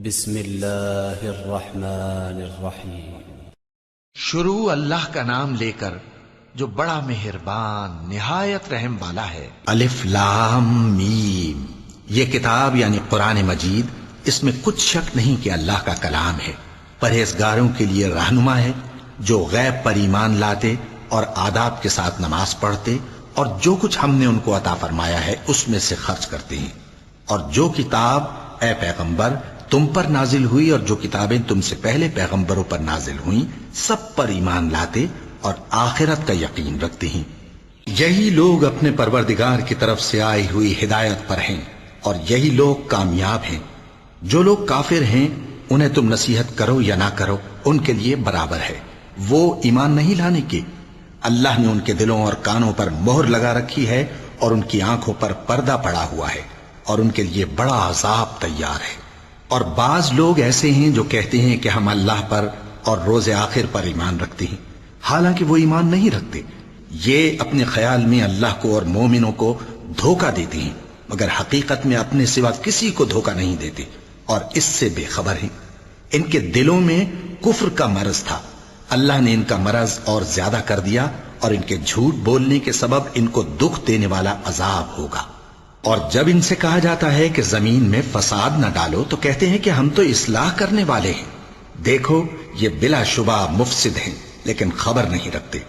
بسم اللہ الرحمن الرحیم۔ شروع اللہ کا نام لے کر جو بڑا مہربان نہایت رحم والا ہے۔ الف لام میم، یہ کتاب یعنی قرآن مجید، اس میں کچھ شک نہیں کہ اللہ کا کلام ہے، پرہیزگاروں کے لیے رہنما ہے، جو غیب پر ایمان لاتے اور آداب کے ساتھ نماز پڑھتے اور جو کچھ ہم نے ان کو عطا فرمایا ہے اس میں سے خرچ کرتے ہیں، اور جو کتاب اے پیغمبر تم پر نازل ہوئی اور جو کتابیں تم سے پہلے پیغمبروں پر نازل ہوئیں سب پر ایمان لاتے اور آخرت کا یقین رکھتے ہیں۔ یہی لوگ اپنے پروردگار کی طرف سے آئی ہوئی ہدایت پر ہیں اور یہی لوگ کامیاب ہیں۔ جو لوگ کافر ہیں انہیں تم نصیحت کرو یا نہ کرو ان کے لیے برابر ہے، وہ ایمان نہیں لانے کے۔ اللہ نے ان کے دلوں اور کانوں پر مہر لگا رکھی ہے اور ان کی آنکھوں پر پردہ پڑا ہوا ہے اور ان کے لیے بڑا عذاب تیار ہے۔ اور بعض لوگ ایسے ہیں جو کہتے ہیں کہ ہم اللہ پر اور روز آخر پر ایمان رکھتے ہیں، حالانکہ وہ ایمان نہیں رکھتے۔ یہ اپنے خیال میں اللہ کو اور مومنوں کو دھوکہ دیتے ہیں، مگر حقیقت میں اپنے سوا کسی کو دھوکہ نہیں دیتے اور اس سے بے خبر ہیں۔ ان کے دلوں میں کفر کا مرض تھا، اللہ نے ان کا مرض اور زیادہ کر دیا اور ان کے جھوٹ بولنے کے سبب ان کو دکھ دینے والا عذاب ہوگا۔ اور جب ان سے کہا جاتا ہے کہ زمین میں فساد نہ ڈالو تو کہتے ہیں کہ ہم تو اصلاح کرنے والے ہیں۔ دیکھو یہ بلا شبہ مفسد ہیں لیکن خبر نہیں رکھتے۔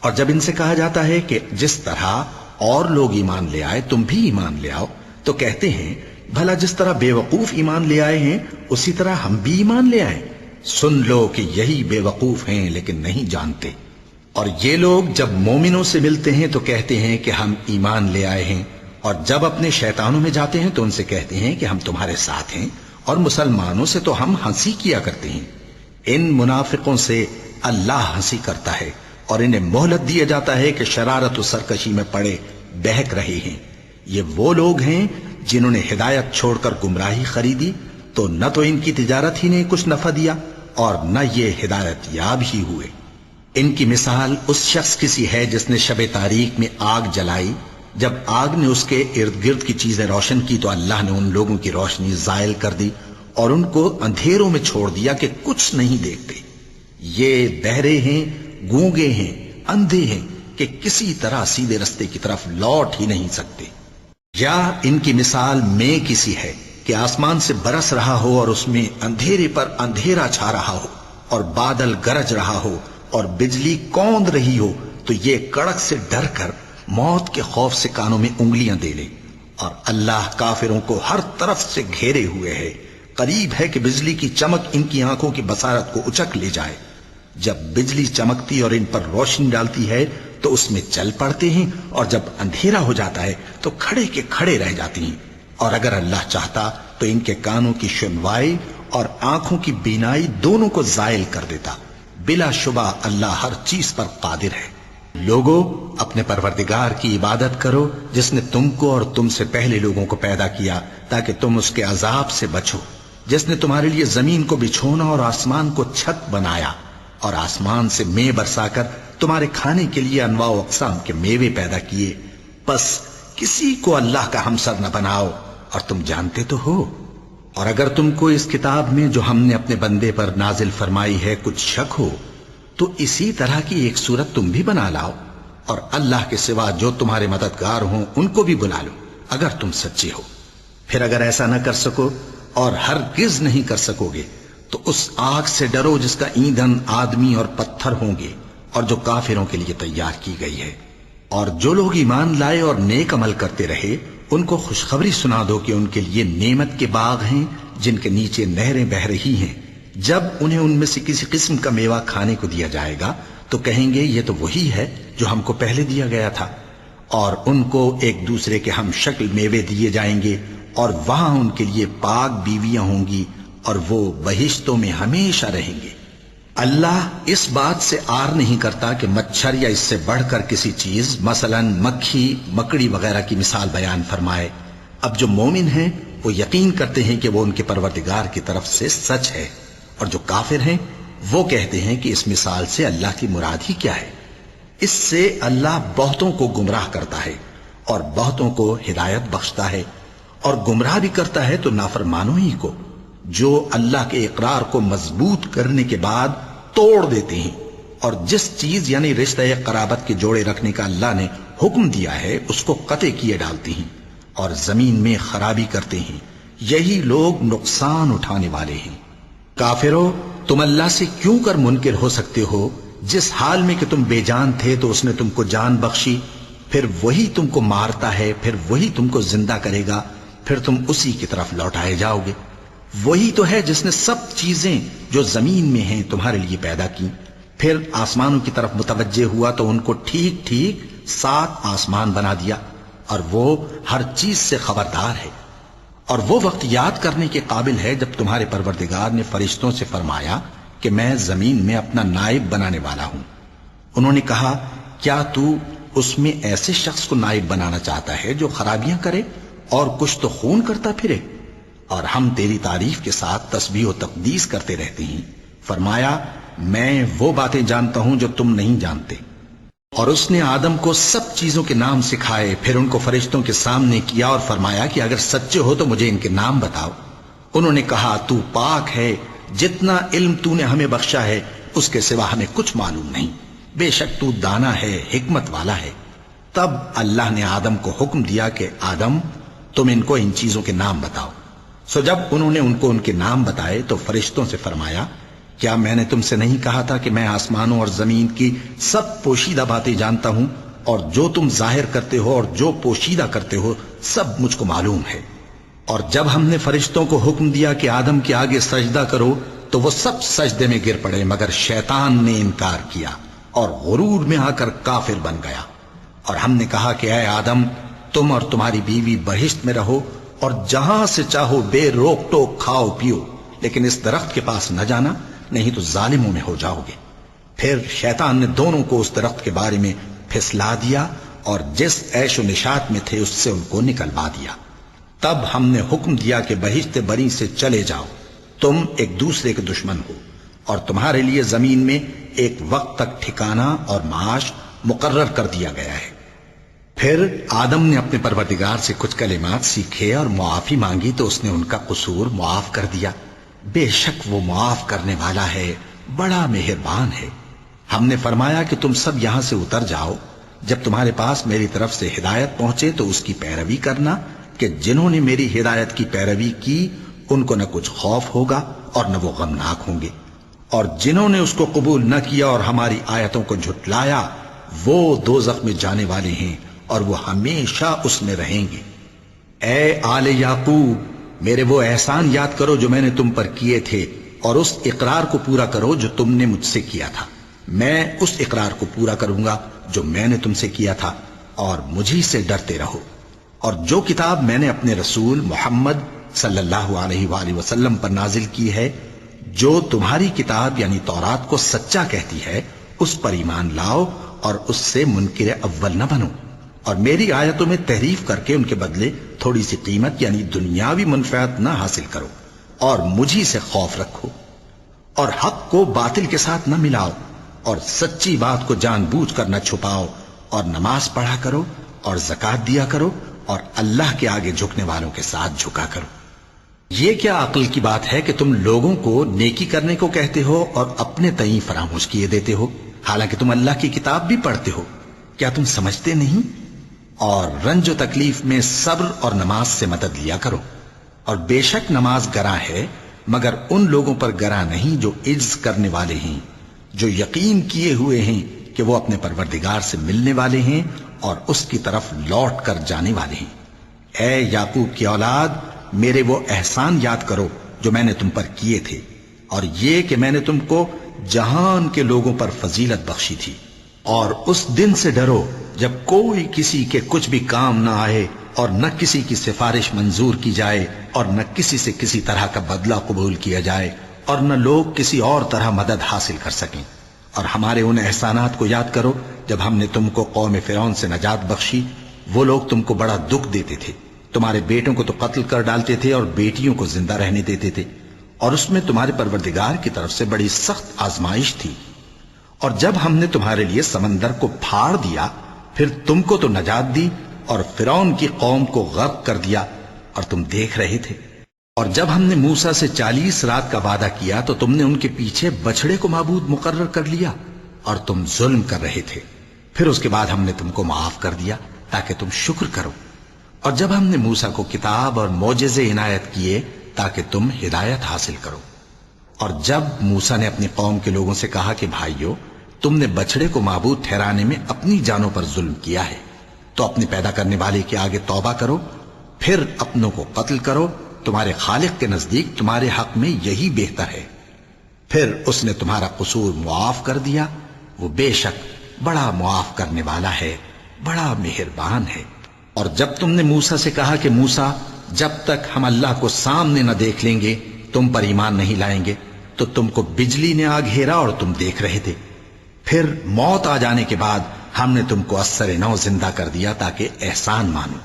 اور جب ان سے کہا جاتا ہے کہ جس طرح اور لوگ ایمان لے آئے تم بھی ایمان لے آؤ تو کہتے ہیں بھلا جس طرح بے وقوف ایمان لے آئے ہیں اسی طرح ہم بھی ایمان لے آئیں۔ سن لو کہ یہی بے وقوف ہیں لیکن نہیں جانتے۔ اور یہ لوگ جب مومنوں سے ملتے ہیں تو کہتے ہیں کہ ہم ایمان لے آئے ہیں، اور جب اپنے شیطانوں میں جاتے ہیں تو ان سے کہتے ہیں کہ ہم تمہارے ساتھ ہیں، اور مسلمانوں سے تو ہم ہنسی کیا کرتے ہیں۔ ان منافقوں سے اللہ ہنسی کرتا ہے اور انہیں مہلت دیا جاتا ہے کہ شرارت و سرکشی میں پڑے بہک رہے ہیں۔ یہ وہ لوگ ہیں جنہوں نے ہدایت چھوڑ کر گمراہی خریدی تو نہ تو ان کی تجارت ہی نے کچھ نفع دیا اور نہ یہ ہدایت یاب ہی ہوئے۔ ان کی مثال اس شخص کی سی ہے جس نے شب تاریک میں آگ جلائی، جب آگ نے اس کے ارد گرد کی چیزیں روشن کی تو اللہ نے ان لوگوں کی روشنی زائل کر دی اور ان کو اندھیروں میں چھوڑ دیا کہ کچھ نہیں دیکھتے۔ یہ بہرے ہیں، گونگے ہیں، اندھے ہیں کہ کسی طرح سیدھے رستے کی طرف لوٹ ہی نہیں سکتے۔ یا ان کی مثال میں کسی ہے کہ آسمان سے برس رہا ہو اور اس میں اندھیرے پر اندھیرا چھا رہا ہو اور بادل گرج رہا ہو اور بجلی کوند رہی ہو تو یہ کڑک سے ڈر کر موت کے خوف سے کانوں میں انگلیاں دے لے۔ اور اللہ کافروں کو ہر طرف سے گھیرے ہوئے ہے، قریب ہے کہ بجلی کی چمک ان کی آنکھوں کی بصارت کو اچک لے جائے۔ جب بجلی چمکتی اور ان پر روشنی ڈالتی ہے تو اس میں چل پڑتے ہیں، اور جب اندھیرا ہو جاتا ہے تو کھڑے کے کھڑے رہ جاتی ہیں۔ اور اگر اللہ چاہتا تو ان کے کانوں کی سنوائی اور آنکھوں کی بینائی دونوں کو زائل کر دیتا۔ بلا شبہ اللہ ہر چیز پر قادر ہے۔ لوگو اپنے پروردگار کی عبادت کرو جس نے تم کو اور تم سے پہلے لوگوں کو پیدا کیا تاکہ تم اس کے عذاب سے بچو، جس نے تمہارے لیے زمین کو بچھونا اور آسمان کو چھت بنایا اور آسمان سے مے برسا کر تمہارے کھانے کے لیے انواع و اقسام کے میوے پیدا کیے۔ پس کسی کو اللہ کا ہمسر نہ بناؤ اور تم جانتے تو ہو۔ اور اگر تم کو اس کتاب میں جو ہم نے اپنے بندے پر نازل فرمائی ہے کچھ شک ہو تو اسی طرح کی ایک صورت تم بھی بنا لاؤ، اور اللہ کے سوا جو تمہارے مددگار ہوں ان کو بھی بلا لو اگر تم سچے ہو۔ پھر اگر ایسا نہ کر سکو اور ہرگز نہیں کر سکو گے تو اس آگ سے ڈرو جس کا ایندھن آدمی اور پتھر ہوں گے اور جو کافروں کے لیے تیار کی گئی ہے۔ اور جو لوگ ایمان لائے اور نیک عمل کرتے رہے ان کو خوشخبری سنا دو کہ ان کے لیے نعمت کے باغ ہیں جن کے نیچے نہریں بہہ رہی ہیں۔ جب انہیں ان میں سے کسی قسم کا میوہ کھانے کو دیا جائے گا تو کہیں گے یہ تو وہی ہے جو ہم کو پہلے دیا گیا تھا، اور ان کو ایک دوسرے کے ہم شکل میوے دیے جائیں گے، اور وہاں ان کے لیے پاک بیویاں ہوں گی اور وہ بہشتوں میں ہمیشہ رہیں گے۔ اللہ اس بات سے آر نہیں کرتا کہ مچھر یا اس سے بڑھ کر کسی چیز مثلا مکھی مکڑی وغیرہ کی مثال بیان فرمائے۔ اب جو مومن ہیں وہ یقین کرتے ہیں کہ وہ ان کے پروردگار کی طرف سے سچ ہے، اور جو کافر ہیں وہ کہتے ہیں کہ اس مثال سے اللہ کی مراد ہی کیا ہے۔ اس سے اللہ بہتوں کو گمراہ کرتا ہے اور بہتوں کو ہدایت بخشتا ہے، اور گمراہ بھی کرتا ہے تو نافرمانوں ہی کو۔ جو اللہ کے اقرار کو مضبوط کرنے کے بعد توڑ دیتے ہیں، اور جس چیز یعنی رشتہ قرابت کے جوڑے رکھنے کا اللہ نے حکم دیا ہے اس کو قطع کیے ڈالتے ہیں اور زمین میں خرابی کرتے ہیں، یہی لوگ نقصان اٹھانے والے ہیں۔ کافرو، تم اللہ سے کیوں کر منکر ہو سکتے ہو؟ جس حال میں کہ تم بے جان تھے تو اس نے تم کو جان بخشی، پھر وہی تم کو مارتا ہے، پھر وہی تم کو زندہ کرے گا، پھر تم اسی کی طرف لوٹائے جاؤ گے۔ وہی تو ہے جس نے سب چیزیں جو زمین میں ہیں تمہارے لیے پیدا کی، پھر آسمانوں کی طرف متوجہ ہوا تو ان کو ٹھیک ٹھیک 7 آسمان بنا دیا، اور وہ ہر چیز سے خبردار ہے۔ اور وہ وقت یاد کرنے کے قابل ہے جب تمہارے پروردگار نے فرشتوں سے فرمایا کہ میں زمین میں اپنا نائب بنانے والا ہوں۔ انہوں نے کہا، کیا تو اس میں ایسے شخص کو نائب بنانا چاہتا ہے جو خرابیاں کرے اور کچھ تو خون کرتا پھرے؟ اور ہم تیری تعریف کے ساتھ تسبیح و تقدیس کرتے رہتے ہیں۔ فرمایا، میں وہ باتیں جانتا ہوں جو تم نہیں جانتے۔ اور اس نے آدم کو سب چیزوں کے نام سکھائے، پھر ان کو فرشتوں کے سامنے کیا اور فرمایا کہ اگر سچے ہو تو مجھے ان کے نام بتاؤ۔ انہوں نے کہا، تو پاک ہے، جتنا علم تو نے ہمیں بخشا ہے اس کے سوا ہمیں کچھ معلوم نہیں، بے شک تو دانا ہے، حکمت والا ہے۔ تب اللہ نے آدم کو حکم دیا کہ آدم، تم ان کو ان چیزوں کے نام بتاؤ۔ سو جب انہوں نے ان کو ان کے نام بتائے تو فرشتوں سے فرمایا، کیا میں نے تم سے نہیں کہا تھا کہ میں آسمانوں اور زمین کی سب پوشیدہ باتیں جانتا ہوں، اور جو تم ظاہر کرتے ہو اور جو پوشیدہ کرتے ہو سب مجھ کو معلوم ہے۔ اور جب ہم نے فرشتوں کو حکم دیا کہ آدم کے آگے سجدہ کرو تو وہ سب سجدے میں گر پڑے مگر شیطان نے انکار کیا اور غرور میں آ کر کافر بن گیا۔ اور ہم نے کہا کہ اے آدم، تم اور تمہاری بیوی بہشت میں رہو اور جہاں سے چاہو بے روک ٹوک کھاؤ پیو، لیکن اس درخت کے پاس نہ جانا، نہیں تو ظالموں میں ہو جاؤ گے۔ پھر شیطان نے دونوں کو اس درخت کے بارے میں پھسلا دیا اور جس عیش و نشاط میں تھے اس سے ان کو نکلوا دیا۔ تب ہم نے حکم دیا کہ بہشت بری سے چلے جاؤ، تم ایک دوسرے کے دشمن ہو، اور تمہارے لیے زمین میں ایک وقت تک ٹھکانہ اور معاش مقرر کر دیا گیا ہے۔ پھر آدم نے اپنے پروردگار سے کچھ کلمات سیکھے اور معافی مانگی تو اس نے ان کا قصور معاف کر دیا۔ بے شک وہ معاف کرنے والا ہے، بڑا مہربان ہے۔ ہم نے فرمایا کہ تم سب یہاں سے اتر جاؤ، جب تمہارے پاس میری طرف سے ہدایت پہنچے تو اس کی پیروی کرنا، کہ جنہوں نے میری ہدایت کی پیروی کی ان کو نہ کچھ خوف ہوگا اور نہ وہ غمناک ہوں گے، اور جنہوں نے اس کو قبول نہ کیا اور ہماری آیتوں کو جھٹلایا وہ دوزخ میں جانے والے ہیں اور وہ ہمیشہ اس میں رہیں گے۔ اے آل یعقوب، میرے وہ احسان یاد کرو جو میں نے تم پر کیے تھے، اور اس اقرار کو پورا کرو جو تم نے مجھ سے کیا تھا۔ میں اس اقرار کو پورا کروں گا جو میں نے تم سے کیا تھا، اور مجھی سے ڈرتے رہو۔ اور جو کتاب میں نے اپنے رسول محمد صلی اللہ علیہ وآلہ وسلم پر نازل کی ہے، جو تمہاری کتاب یعنی تورات کو سچا کہتی ہے، اس پر ایمان لاؤ اور اس سے منکر اول نہ بنو، اور میری آیتوں میں تحریف کر کے ان کے بدلے تھوڑی سی قیمت یعنی دنیاوی منفعت نہ حاصل کرو، اور مجھی سے خوف رکھو، اور حق کو باطل کے ساتھ نہ ملاؤ، اور سچی بات کو جان بوجھ کر نہ چھپاؤ، اور نماز پڑھا کرو اور زکوٰۃ دیا کرو، اور اللہ کے آگے جھکنے والوں کے ساتھ جھکا کرو۔ یہ کیا عقل کی بات ہے کہ تم لوگوں کو نیکی کرنے کو کہتے ہو اور اپنے تئیں فراموش کیے دیتے ہو، حالانکہ تم اللہ کی کتاب بھی پڑھتے ہو؟ کیا تم سمجھتے نہیں؟ اور رنج و تکلیف میں صبر اور نماز سے مدد لیا کرو، اور بے شک نماز گراں ہے مگر ان لوگوں پر گراں نہیں جو عجز کرنے والے ہیں، جو یقین کیے ہوئے ہیں کہ وہ اپنے پروردگار سے ملنے والے ہیں اور اس کی طرف لوٹ کر جانے والے ہیں۔ اے یعقوب کی اولاد، میرے وہ احسان یاد کرو جو میں نے تم پر کیے تھے، اور یہ کہ میں نے تم کو جہان کے لوگوں پر فضیلت بخشی تھی، اور اس دن سے ڈرو جب کوئی کسی کے کچھ بھی کام نہ آئے، اور نہ کسی کی سفارش منظور کی جائے، اور نہ کسی سے کسی طرح کا بدلہ قبول کیا جائے، اور نہ لوگ کسی اور طرح مدد حاصل کر سکیں۔ اور ہمارے ان احسانات کو یاد کرو جب ہم نے تم کو قوم فرعون سے نجات بخشی۔ وہ لوگ تم کو بڑا دکھ دیتے تھے، تمہارے بیٹوں کو تو قتل کر ڈالتے تھے اور بیٹیوں کو زندہ رہنے دیتے تھے، اور اس میں تمہارے پروردگار کی طرف سے بڑی سخت آزمائش تھی۔ اور جب ہم نے تمہارے لیے سمندر کو پھاڑ دیا، پھر تم کو تو نجات دی اور فرعون کی قوم کو غرق کر دیا، اور تم دیکھ رہے تھے۔ اور جب ہم نے موسیٰ سے 40 رات کا وعدہ کیا تو تم نے ان کے پیچھے بچڑے کو معبود مقرر کر لیا اور تم ظلم کر رہے تھے. پھر اس کے بعد ہم نے تم کو معاف کر دیا تاکہ تم شکر کرو. اور جب ہم نے موسیٰ کو کتاب اور معجزے عنایت کیے تاکہ تم ہدایت حاصل کرو. اور جب موسیٰ نے اپنی قوم کے لوگوں سے کہا کہ بھائیو، تم نے بچڑے کو معبود ٹھہرانے میں اپنی جانوں پر ظلم کیا ہے، تو اپنے پیدا کرنے والے کے آگے توبہ کرو، پھر اپنوں کو قتل کرو، تمہارے خالق کے نزدیک تمہارے حق میں یہی بہتر ہے. پھر اس نے تمہارا قصور معاف کر دیا، وہ بے شک بڑا معاف کرنے والا ہے، بڑا مہربان ہے. اور جب تم نے موسیٰ سے کہا کہ موسیٰ، جب تک ہم اللہ کو سامنے نہ دیکھ لیں گے تم پر ایمان نہیں لائیں گے، تو تم کو بجلی نے آ گھیرا اور تم دیکھ رہے تھے. پھر موت آ جانے کے بعد ہم نے تم کو اثر نو زندہ کر دیا تاکہ احسان مانو.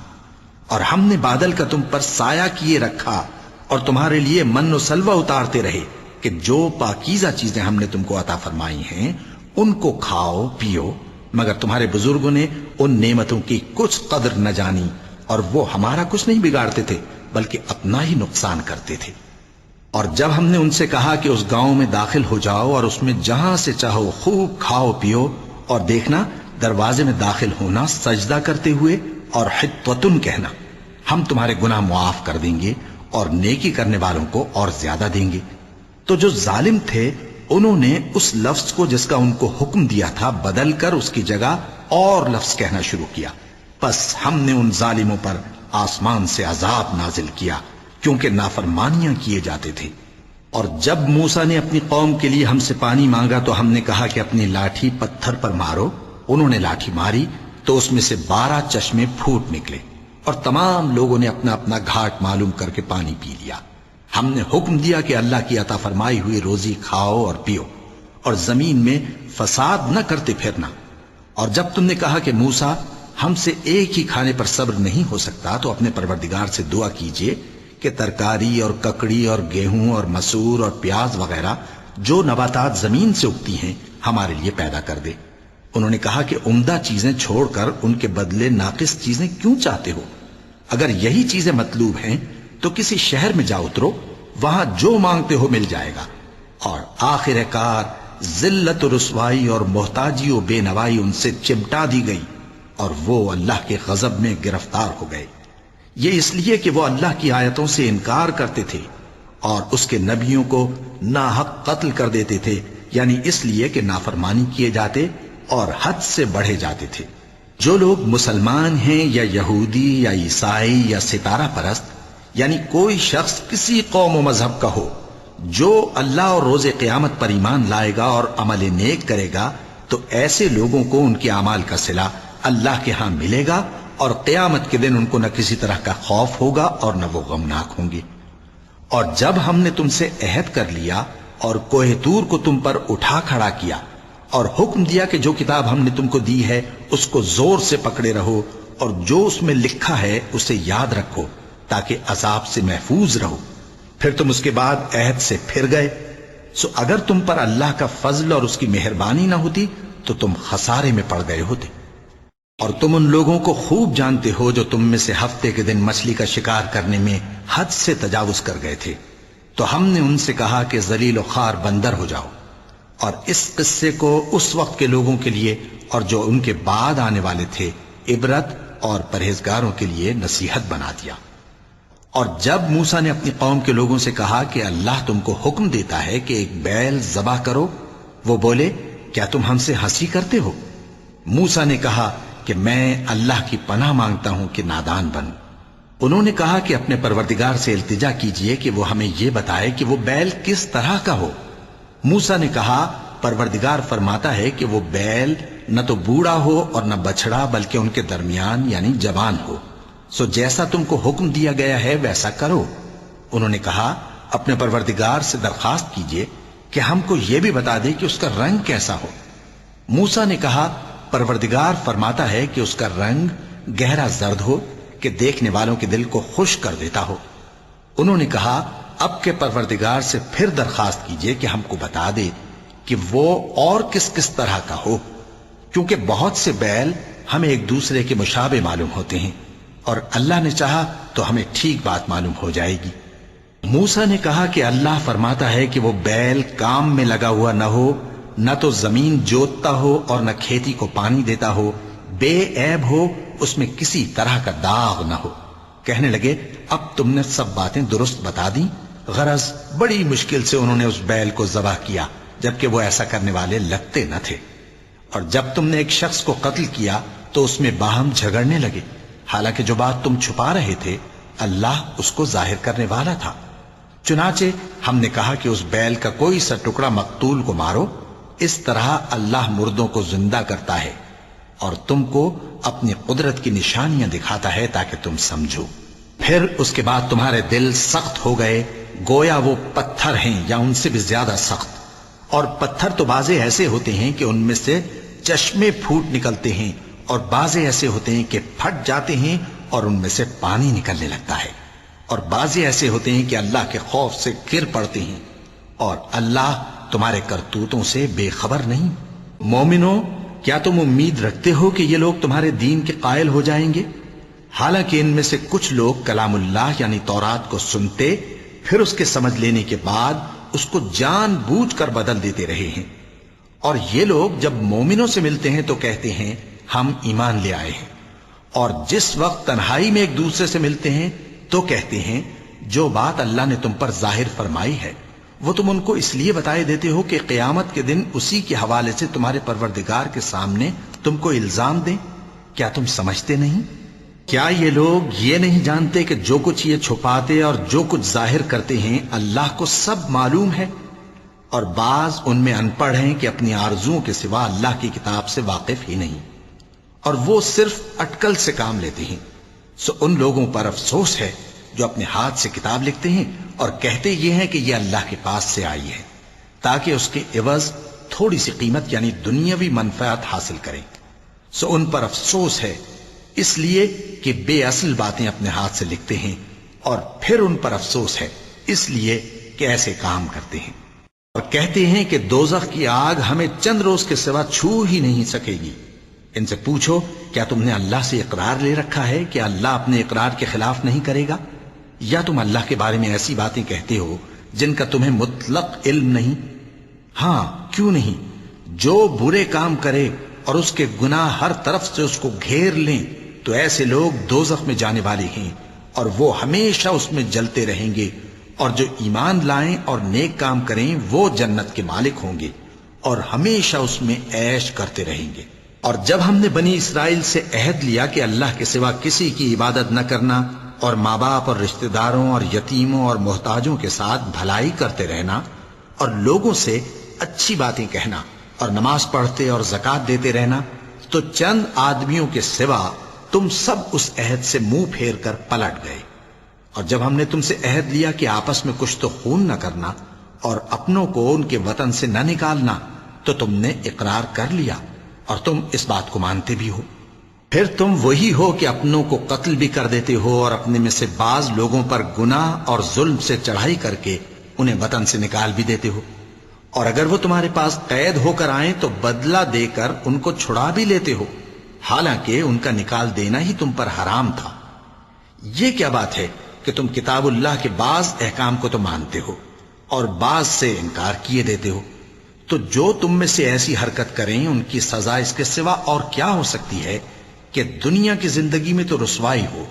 اور ہم نے بادل کا تم پر سایہ کیے رکھا اور تمہارے لیے من و سلوہ اتارتے رہے کہ جو پاکیزہ چیزیں ہم نے تم کو عطا فرمائی ہیں ان کو کھاؤ پیو، مگر تمہارے بزرگوں نے ان نعمتوں کی کچھ قدر نہ جانی اور وہ ہمارا کچھ نہیں بگاڑتے تھے بلکہ اپنا ہی نقصان کرتے تھے. اور جب ہم نے ان سے کہا کہ اس گاؤں میں داخل ہو جاؤ اور اس میں جہاں سے چاہو خوب کھاؤ پیو، اور دیکھنا دروازے میں داخل ہونا سجدہ کرتے ہوئے اور حطوتن کہنا، ہم تمہارے گناہ معاف کر دیں گے اور نیکی کرنے والوں کو اور زیادہ دیں گے. تو جو ظالم تھے انہوں نے اس لفظ کو جس کا ان کو حکم دیا تھا بدل کر اس کی جگہ اور لفظ کہنا شروع کیا. پس ہم نے ان ظالموں پر آسمان سے عذاب نازل کیا کیونکہ نافرمانیاں کیے جاتے تھے. اور جب موسیٰ نے اپنی قوم کے لیے ہم سے پانی مانگا تو ہم نے کہا کہ اپنی لاٹھی پتھر پر مارو. انہوں نے لاٹھی ماری تو اس میں سے 12 چشمے پھوٹ نکلے اور تمام لوگوں نے اپنا اپنا گھاٹ معلوم کر کے پانی پی لیا. ہم نے حکم دیا کہ اللہ کی عطا فرمائی ہوئی روزی کھاؤ اور پیو اور زمین میں فساد نہ کرتے پھرنا. اور جب تم نے کہا کہ موسیٰ ہم سے ایک ہی کھانے پر صبر نہیں ہو سکتا تو اپنے پروردگار سے دعا کیجئے کہ ترکاری اور ککڑی اور گیہوں اور مسور اور پیاز وغیرہ جو نباتات زمین سے اگتی ہیں ہمارے لیے پیدا کر دے. انہوں نے کہا کہ عمدہ چیزیں چھوڑ کر ان کے بدلے ناقص چیزیں کیوں چاہتے ہو؟ اگر یہی چیزیں مطلوب ہیں تو کسی شہر میں جا اترو، وہاں جو مانگتے ہو مل جائے گا. اور آخر کار ذلت و رسوائی اور محتاجی و بے نوائی ان سے چمٹا دی گئی اور وہ اللہ کے غضب میں گرفتار ہو گئے. یہ اس لیے کہ وہ اللہ کی آیتوں سے انکار کرتے تھے اور اس کے نبیوں کو ناحق قتل کر دیتے تھے، یعنی اس لیے کہ نافرمانی کیے جاتے اور حد سے بڑھے جاتے تھے. جو لوگ مسلمان ہیں یا یہودی یا عیسائی یا ستارہ پرست، یعنی کوئی شخص کسی قوم و مذہب کا ہو، جو اللہ اور روز قیامت پر ایمان لائے گا اور عمل نیک کرے گا تو ایسے لوگوں کو ان کے اعمال کا صلہ اللہ کے ہاں ملے گا اور قیامت کے دن ان کو نہ کسی طرح کا خوف ہوگا اور نہ وہ غمناک ہوں گے. اور جب ہم نے تم سے عہد کر لیا اور کوہ طور کو تم پر اٹھا کھڑا کیا اور حکم دیا کہ جو کتاب ہم نے تم کو دی ہے اس کو زور سے پکڑے رہو اور جو اس میں لکھا ہے اسے یاد رکھو تاکہ عذاب سے محفوظ رہو، پھر تم اس کے بعد عہد سے پھر گئے، سو اگر تم پر اللہ کا فضل اور اس کی مہربانی نہ ہوتی تو تم خسارے میں پڑ گئے ہوتے. اور تم ان لوگوں کو خوب جانتے ہو جو تم میں سے ہفتے کے دن مچھلی کا شکار کرنے میں حد سے تجاوز کر گئے تھے، تو ہم نے ان سے کہا کہ ذلیل و خوار بندر ہو جاؤ. اور اس قصے کو اس وقت کے لوگوں کے لیے اور جو ان کے بعد آنے والے تھے عبرت اور پرہیزگاروں کے لیے نصیحت بنا دیا. اور جب موسیٰ نے اپنی قوم کے لوگوں سے کہا کہ اللہ تم کو حکم دیتا ہے کہ ایک بیل ذبح کرو، وہ بولے کیا تم ہم سے ہنسی کرتے ہو؟ موسیٰ نے کہا کہ میں اللہ کی پناہ مانگتا ہوں کہ نادان بنوں. انہوں نے کہا کہ اپنے پروردگار سے التجا کیجئے کہ وہ ہمیں یہ بتائے کہ وہ بیل کس طرح کا ہو. موسیٰ نے کہا پروردگار فرماتا ہے کہ وہ بیل نہ تو بوڑھا ہو اور نہ بچڑا بلکہ ان کے درمیان یعنی جوان ہو، سو جیسا تم کو حکم دیا گیا ہے ویسا کرو. انہوں نے کہا اپنے پروردگار سے درخواست کیجئے کہ ہم کو یہ بھی بتا دے کہ اس کا رنگ کیسا ہو. موسیٰ نے کہا پروردگار فرماتا ہے کہ اس کا رنگ گہرا زرد ہو کہ دیکھنے والوں کے دل کو خوش کر دیتا ہو. انہوں نے کہا اب کے پروردگار سے پھر درخواست کیجئے کہ ہم کو بتا دے کہ وہ اور کس کس طرح کا ہو، کیونکہ بہت سے بیل ہمیں ایک دوسرے کے مشابہ معلوم ہوتے ہیں اور اللہ نے چاہا تو ہمیں ٹھیک بات معلوم ہو جائے گی. موسیٰ نے کہا کہ اللہ فرماتا ہے کہ وہ بیل کام میں لگا ہوا نہ ہو، نہ تو زمین جوتتا ہو اور نہ کھیتی کو پانی دیتا ہو، بے عیب ہو، اس میں کسی طرح کا داغ نہ ہو۔ کہنے لگے اب تم نے سب باتیں درست بتا دیں۔ غرض بڑی مشکل سے انہوں نے اس بیل کو ذبح کیا، جبکہ وہ ایسا کرنے والے لگتے نہ تھے۔ اور جب تم نے ایک شخص کو قتل کیا تو اس میں باہم جھگڑنے لگے، حالانکہ جو بات تم چھپا رہے تھے اللہ اس کو ظاہر کرنے والا تھا۔ چنانچہ ہم نے کہا کہ اس بیل کا کوئی سا ٹکڑا مقتول کو مارو، اس طرح اللہ مردوں کو زندہ کرتا ہے اور تم کو اپنی قدرت کی نشانیاں دکھاتا ہے تاکہ تم سمجھو۔ پھر اس کے بعد تمہارے دل سخت ہو گئے، گویا وہ پتھر ہیں یا ان سے بھی زیادہ سخت۔ اور پتھر تو بعضے ایسے ہوتے ہیں کہ ان میں سے چشمے پھوٹ نکلتے ہیں، اور بعضے ایسے ہوتے ہیں کہ پھٹ جاتے ہیں اور ان میں سے پانی نکلنے لگتا ہے، اور بعضے ایسے ہوتے ہیں کہ اللہ کے خوف سے گر پڑتے ہیں، اور اللہ تمہارے کرتوتوں سے بے خبر نہیں۔ مومنو، کیا تم امید رکھتے ہو کہ یہ لوگ تمہارے دین کے قائل ہو جائیں گے؟ حالانکہ ان میں سے کچھ لوگ کلام اللہ یعنی تورات کو سنتے، پھر اس کے سمجھ لینے کے بعد اس کو جان بوجھ کر بدل دیتے رہے ہیں۔ اور یہ لوگ جب مومنوں سے ملتے ہیں تو کہتے ہیں ہم ایمان لے آئے ہیں، اور جس وقت تنہائی میں ایک دوسرے سے ملتے ہیں تو کہتے ہیں جو بات اللہ نے تم پر ظاہر فرمائی ہے وہ تم ان کو اس لیے بتائے دیتے ہو کہ قیامت کے دن اسی کے حوالے سے تمہارے پروردگار کے سامنے تم کو الزام دیں۔ کیا تم سمجھتے نہیں؟ کیا یہ لوگ یہ نہیں جانتے کہ جو کچھ یہ چھپاتے اور جو کچھ ظاہر کرتے ہیں اللہ کو سب معلوم ہے؟ اور بعض ان میں ان پڑھ ہیں کہ اپنی آرزوؤں کے سوا اللہ کی کتاب سے واقف ہی نہیں، اور وہ صرف اٹکل سے کام لیتے ہیں۔ سو ان لوگوں پر افسوس ہے جو اپنے ہاتھ سے کتاب لکھتے ہیں اور کہتے یہ ہیں کہ یہ اللہ کے پاس سے آئی ہے تاکہ اس کے عوض تھوڑی سی قیمت یعنی دنیاوی منفعت حاصل کریں۔ سو ان پر افسوس ہے اس لیے کہ بے اصل باتیں اپنے ہاتھ سے لکھتے ہیں، اور پھر ان پر افسوس ہے اس لیے کہ ایسے کام کرتے ہیں، اور کہتے ہیں کہ دوزخ کی آگ ہمیں چند روز کے سوا چھو ہی نہیں سکے گی۔ ان سے پوچھو کیا تم نے اللہ سے اقرار لے رکھا ہے کہ اللہ اپنے اقرار کے خلاف نہیں کرے گا؟ یا تم اللہ کے بارے میں ایسی باتیں کہتے ہو جن کا تمہیں مطلق علم نہیں؟ ہاں کیوں نہیں، جو برے کام کرے اور اس کے گناہ ہر طرف سے اس کو گھیر لیں تو ایسے لوگ دوزخ میں جانے والے ہیں، اور وہ ہمیشہ اس میں جلتے رہیں گے، اور جو ایمان لائیں اور نیک کام کریں وہ جنت کے مالک ہوں گے اور ہمیشہ اس میں عیش کرتے رہیں گے۔ اور جب ہم نے بنی اسرائیل سے عہد لیا کہ اللہ کے سوا کسی کی عبادت نہ کرنا، اور ماں باپ اور رشتہ داروں اور یتیموں اور محتاجوں کے ساتھ بھلائی کرتے رہنا، اور لوگوں سے اچھی باتیں کہنا، اور نماز پڑھتے اور زکوٰۃ دیتے رہنا، تو چند آدمیوں کے سوا تم سب اس عہد سے منہ پھیر کر پلٹ گئے۔ اور جب ہم نے تم سے عہد لیا کہ آپس میں کچھ تو خون نہ کرنا اور اپنوں کو ان کے وطن سے نہ نکالنا، تو تم نے اقرار کر لیا اور تم اس بات کو مانتے بھی ہو۔ پھر تم وہی ہو کہ اپنوں کو قتل بھی کر دیتے ہو، اور اپنے میں سے بعض لوگوں پر گناہ اور ظلم سے چڑھائی کر کے انہیں وطن سے نکال بھی دیتے ہو، اور اگر وہ تمہارے پاس قید ہو کر آئیں تو بدلہ دے کر ان کو چھڑا بھی لیتے ہو، حالانکہ ان کا نکال دینا ہی تم پر حرام تھا۔ یہ کیا بات ہے کہ تم کتاب اللہ کے بعض احکام کو تو مانتے ہو اور بعض سے انکار کیے دیتے ہو؟ تو جو تم میں سے ایسی حرکت کریں ان کی سزا اس کے سوا اور کیا ہو سکتی ہے کہ دنیا کی زندگی میں تو رسوائی ہو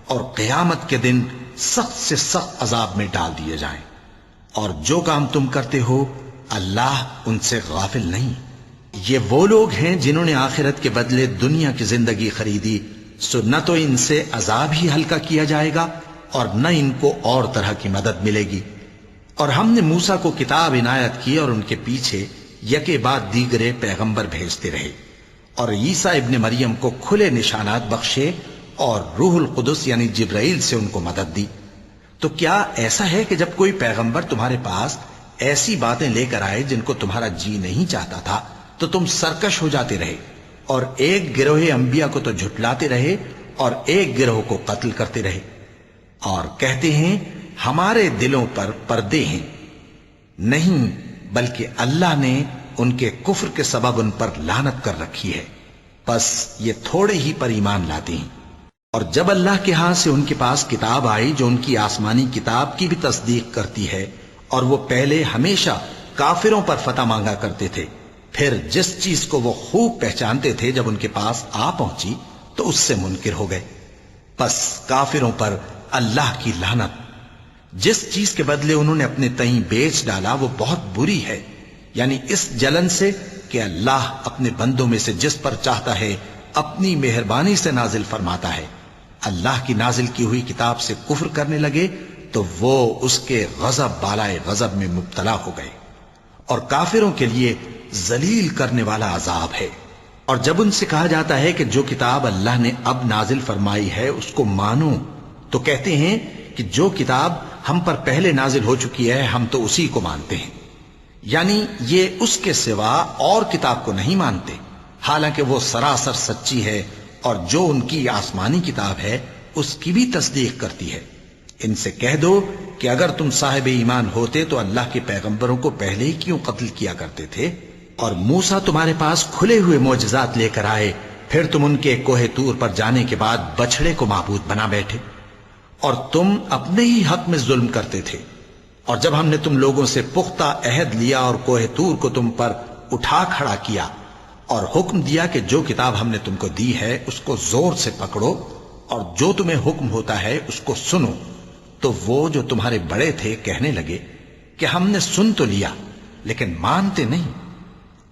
اور قیامت کے دن سخت سے سخت عذاب میں ڈال دیے جائیں۔ اور جو کام تم کرتے ہو اللہ ان سے غافل نہیں۔ یہ وہ لوگ ہیں جنہوں نے آخرت کے بدلے دنیا کی زندگی خریدی، سو نہ تو ان سے عذاب ہی ہلکا کیا جائے گا اور نہ ان کو اور طرح کی مدد ملے گی۔ اور ہم نے موسیٰ کو کتاب عنایت کی اور ان کے پیچھے یکے بعد دیگرے پیغمبر بھیجتے رہے، اور عیسیٰ ابن مریم کو کھلے نشانات بخشے اور روح القدس یعنی جبرائیل سے ان کو مدد دی۔ تو کیا ایسا ہے کہ جب کوئی پیغمبر تمہارے پاس ایسی باتیں لے کر آئے جن کو تمہارا جی نہیں چاہتا تھا تو تم سرکش ہو جاتے رہے، اور ایک گروہ انبیاء کو تو جھٹلاتے رہے اور ایک گروہ کو قتل کرتے رہے، اور کہتے ہیں ہمارے دلوں پر پردے ہیں؟ نہیں، بلکہ اللہ نے ان کے کفر کے سبب ان پر لعنت کر رکھی ہے، بس یہ تھوڑے ہی پر ایمان لاتے ہیں۔ اور جب اللہ کے ہاں سے ان کے پاس کتاب آئی جو ان کی آسمانی کتاب کی بھی تصدیق کرتی ہے، اور وہ پہلے ہمیشہ کافروں پر فتح مانگا کرتے تھے، پھر جس چیز کو وہ خوب پہچانتے تھے جب ان کے پاس آ پہنچی تو اس سے منکر ہو گئے۔ بس کافروں پر اللہ کی لعنت۔ جس چیز کے بدلے انہوں نے اپنے تئیں بیچ ڈالا وہ بہت بری ہے، یعنی اس جلن سے کہ اللہ اپنے بندوں میں سے جس پر چاہتا ہے اپنی مہربانی سے نازل فرماتا ہے۔ اللہ کی نازل کی ہوئی کتاب سے کفر کرنے لگے تو وہ اس کے غضب بالائے غضب میں مبتلا ہو گئے، اور کافروں کے لیے ذلیل کرنے والا عذاب ہے۔ اور جب ان سے کہا جاتا ہے کہ جو کتاب اللہ نے اب نازل فرمائی ہے اس کو مانو، تو کہتے ہیں کہ جو کتاب ہم پر پہلے نازل ہو چکی ہے ہم تو اسی کو مانتے ہیں، یعنی یہ اس کے سوا اور کتاب کو نہیں مانتے، حالانکہ وہ سراسر سچی ہے، اور جو ان کی آسمانی کتاب ہے اس کی بھی تصدیق کرتی ہے۔ ان سے کہہ دو کہ اگر تم صاحب ایمان ہوتے تو اللہ کے پیغمبروں کو پہلے ہی کیوں قتل کیا کرتے تھے؟ اور موسیٰ تمہارے پاس کھلے ہوئے معجزات لے کر آئے، پھر تم ان کے کوہ طور پر جانے کے بعد بچڑے کو معبود بنا بیٹھے، اور تم اپنے ہی حق میں ظلم کرتے تھے۔ اور جب ہم نے تم لوگوں سے پختہ عہد لیا اور کوہ طور کو تم پر اٹھا کھڑا کیا اور حکم دیا کہ جو کتاب ہم نے تم کو دی ہے اس کو زور سے پکڑو اور جو تمہیں حکم ہوتا ہے اس کو سنو، تو وہ جو تمہارے بڑے تھے کہنے لگے کہ ہم نے سن تو لیا لیکن مانتے نہیں،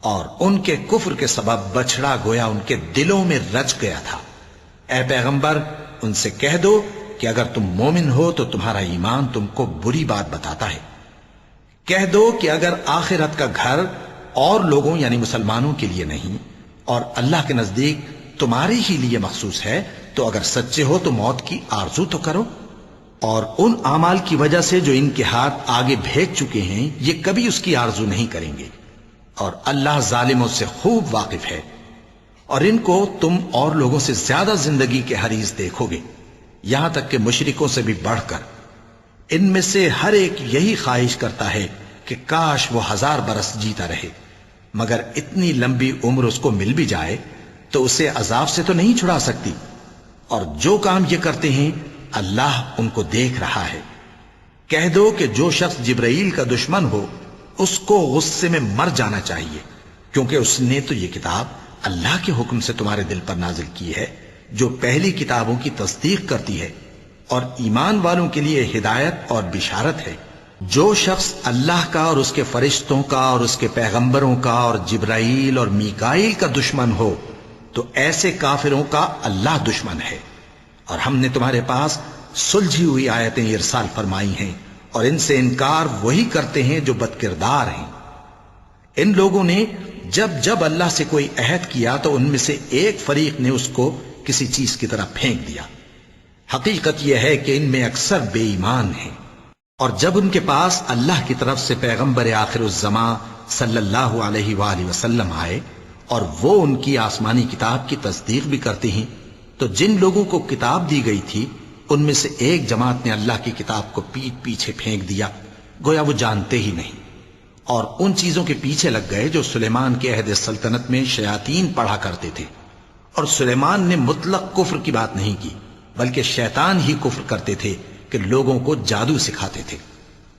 اور ان کے کفر کے سبب بچڑا گویا ان کے دلوں میں رچ گیا تھا۔ اے پیغمبر ان سے کہہ دو کہ اگر تم مومن ہو تو تمہارا ایمان تم کو بری بات بتاتا ہے۔ کہہ دو کہ اگر آخرت کا گھر اور لوگوں یعنی مسلمانوں کے لیے نہیں اور اللہ کے نزدیک تمہارے ہی لیے مخصوص ہے تو اگر سچے ہو تو موت کی آرزو تو کرو، اور ان اعمال کی وجہ سے جو ان کے ہاتھ آگے بھیج چکے ہیں یہ کبھی اس کی آرزو نہیں کریں گے، اور اللہ ظالموں سے خوب واقف ہے۔ اور ان کو تم اور لوگوں سے زیادہ زندگی کے حریص دیکھو گے، یہاں تک کہ مشرکوں سے بھی بڑھ کر۔ ان میں سے ہر ایک یہی خواہش کرتا ہے کہ کاش وہ 1000 برس جیتا رہے، مگر اتنی لمبی عمر اس کو مل بھی جائے تو اسے عذاب سے تو نہیں چھڑا سکتی، اور جو کام یہ کرتے ہیں اللہ ان کو دیکھ رہا ہے۔ کہہ دو کہ جو شخص جبرائیل کا دشمن ہو اس کو غصے میں مر جانا چاہیے، کیونکہ اس نے تو یہ کتاب اللہ کے حکم سے تمہارے دل پر نازل کی ہے جو پہلی کتابوں کی تصدیق کرتی ہے، اور ایمان والوں کے لیے ہدایت اور بشارت ہے۔ جو شخص اللہ کا اور اس کے فرشتوں کا اور اس کے پیغمبروں کا اور جبرائیل اور میکائیل کا دشمن ہو تو ایسے کافروں کا اللہ دشمن ہے۔ اور ہم نے تمہارے پاس سلجھی ہوئی آیتیں ارسال فرمائی ہیں، اور ان سے انکار وہی کرتے ہیں جو بد کردار ہیں۔ ان لوگوں نے جب جب اللہ سے کوئی عہد کیا تو ان میں سے ایک فریق نے اس کو کسی چیز کی طرح پھینک دیا۔ حقیقت یہ ہے کہ ان میں اکثر بے ایمان ہیں۔ اور جب ان کے پاس اللہ کی طرف سے پیغمبر آخر الزماں صلی اللہ علیہ وآلہ وسلم آئے اور وہ ان کی آسمانی کتاب کی تصدیق بھی کرتے ہیں، تو جن لوگوں کو کتاب دی گئی تھی ان میں سے ایک جماعت نے اللہ کی کتاب کو پیٹ پیچھے پھینک دیا، گویا وہ جانتے ہی نہیں، اور ان چیزوں کے پیچھے لگ گئے جو سلیمان کے عہد سلطنت میں شیاطین پڑھا کرتے تھے۔ اور سلیمان نے مطلق کفر کی بات نہیں کی، بلکہ شیطان ہی کفر کرتے تھے کہ لوگوں کو جادو سکھاتے تھے،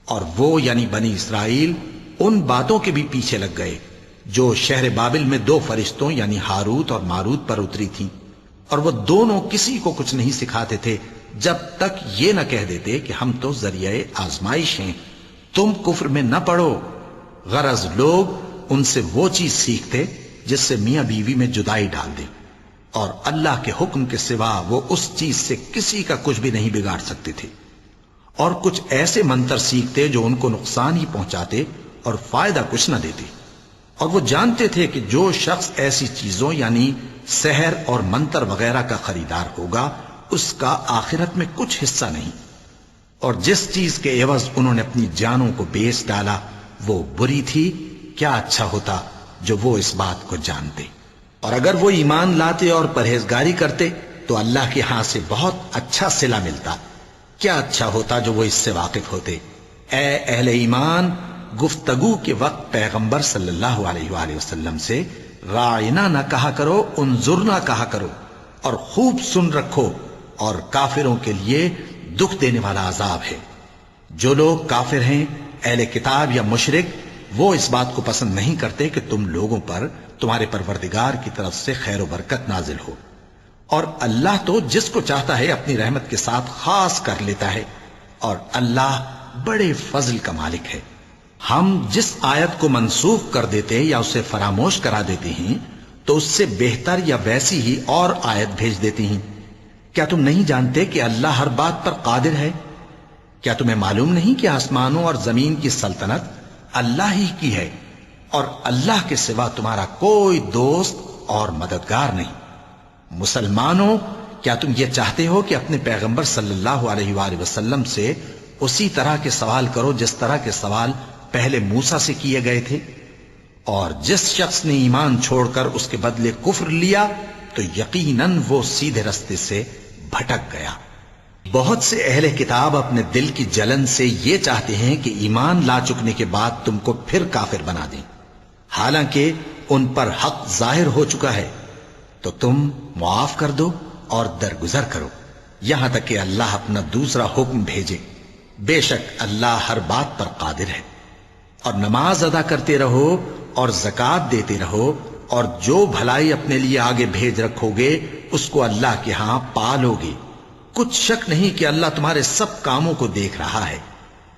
اور وہ یعنی بنی اسرائیل ان باتوں کے بھی پیچھے لگ گئے جو شہر بابل میں 2 فرشتوں یعنی ہاروت اور ماروت پر اتری تھیں، اور وہ دونوں کسی کو کچھ نہیں سکھاتے تھے جب تک یہ نہ کہہ دیتے کہ ہم تو ذریعہ آزمائش ہیں، تم کفر میں نہ پڑو۔ غرض لوگ ان سے وہ چیز سیکھتے جس سے میاں بیوی میں جدائی ڈال دے، اور اللہ کے حکم کے سوا وہ اس چیز سے کسی کا کچھ بھی نہیں بگاڑ سکتے تھے، اور کچھ ایسے منتر سیکھتے جو ان کو نقصان ہی پہنچاتے اور فائدہ کچھ نہ دیتے، اور وہ جانتے تھے کہ جو شخص ایسی چیزوں یعنی سحر اور منتر وغیرہ کا خریدار ہوگا اس کا آخرت میں کچھ حصہ نہیں، اور جس چیز کے عوض انہوں نے اپنی جانوں کو بیچ ڈالا وہ بری تھی۔ کیا اچھا ہوتا جو وہ اس بات کو جانتے، اور اگر وہ ایمان لاتے اور پرہیزگاری کرتے تو اللہ کے ہاں سے بہت اچھا صلہ ملتا۔ کیا اچھا ہوتا جو وہ اس سے واقف ہوتے۔ اے اہل ایمان، گفتگو کے وقت پیغمبر صلی اللہ علیہ وآلہ وسلم سے راعنا نہ کہا کرو، انظرنا کہا کرو، اور خوب سن رکھو اور کافروں کے لیے دکھ دینے والا عذاب ہے۔ جو لوگ کافر ہیں، اہل کتاب یا مشرک، وہ اس بات کو پسند نہیں کرتے کہ تم لوگوں پر تمہارے پروردگار کی طرف سے خیر و برکت نازل ہو، اور اللہ تو جس کو چاہتا ہے اپنی رحمت کے ساتھ خاص کر لیتا ہے، اور اللہ بڑے فضل کا مالک ہے۔ ہم جس آیت کو منسوخ کر دیتے یا اسے فراموش کرا دیتے ہیں تو اس سے بہتر یا ویسی ہی اور آیت بھیج دیتی ہیں۔ کیا تم نہیں جانتے کہ اللہ ہر بات پر قادر ہے؟ کیا تمہیں معلوم نہیں کہ آسمانوں اور زمین کی سلطنت اللہ ہی کی ہے، اور اللہ کے سوا تمہارا کوئی دوست اور مددگار نہیں؟ مسلمانوں، کیا تم یہ چاہتے ہو کہ اپنے پیغمبر صلی اللہ علیہ وآلہ وسلم سے اسی طرح کے سوال کرو جس طرح کے سوال پہلے موسیٰ سے کیے گئے تھے؟ اور جس شخص نے ایمان چھوڑ کر اس کے بدلے کفر لیا تو یقیناً وہ سیدھے رستے سے بھٹک گیا۔ بہت سے اہل کتاب اپنے دل کی جلن سے یہ چاہتے ہیں کہ ایمان لا چکنے کے بعد تم کو پھر کافر بنا دیں، حالانکہ ان پر حق ظاہر ہو چکا ہے۔ تو تم معاف کر دو اور درگزر کرو یہاں تک کہ اللہ اپنا دوسرا حکم بھیجے۔ بے شک اللہ ہر بات پر قادر ہے۔ اور نماز ادا کرتے رہو اور زکوٰۃ دیتے رہو، اور جو بھلائی اپنے لیے آگے بھیج رکھو گے اس کو اللہ کے ہاں پالو گے۔ کچھ شک نہیں کہ اللہ تمہارے سب کاموں کو دیکھ رہا ہے۔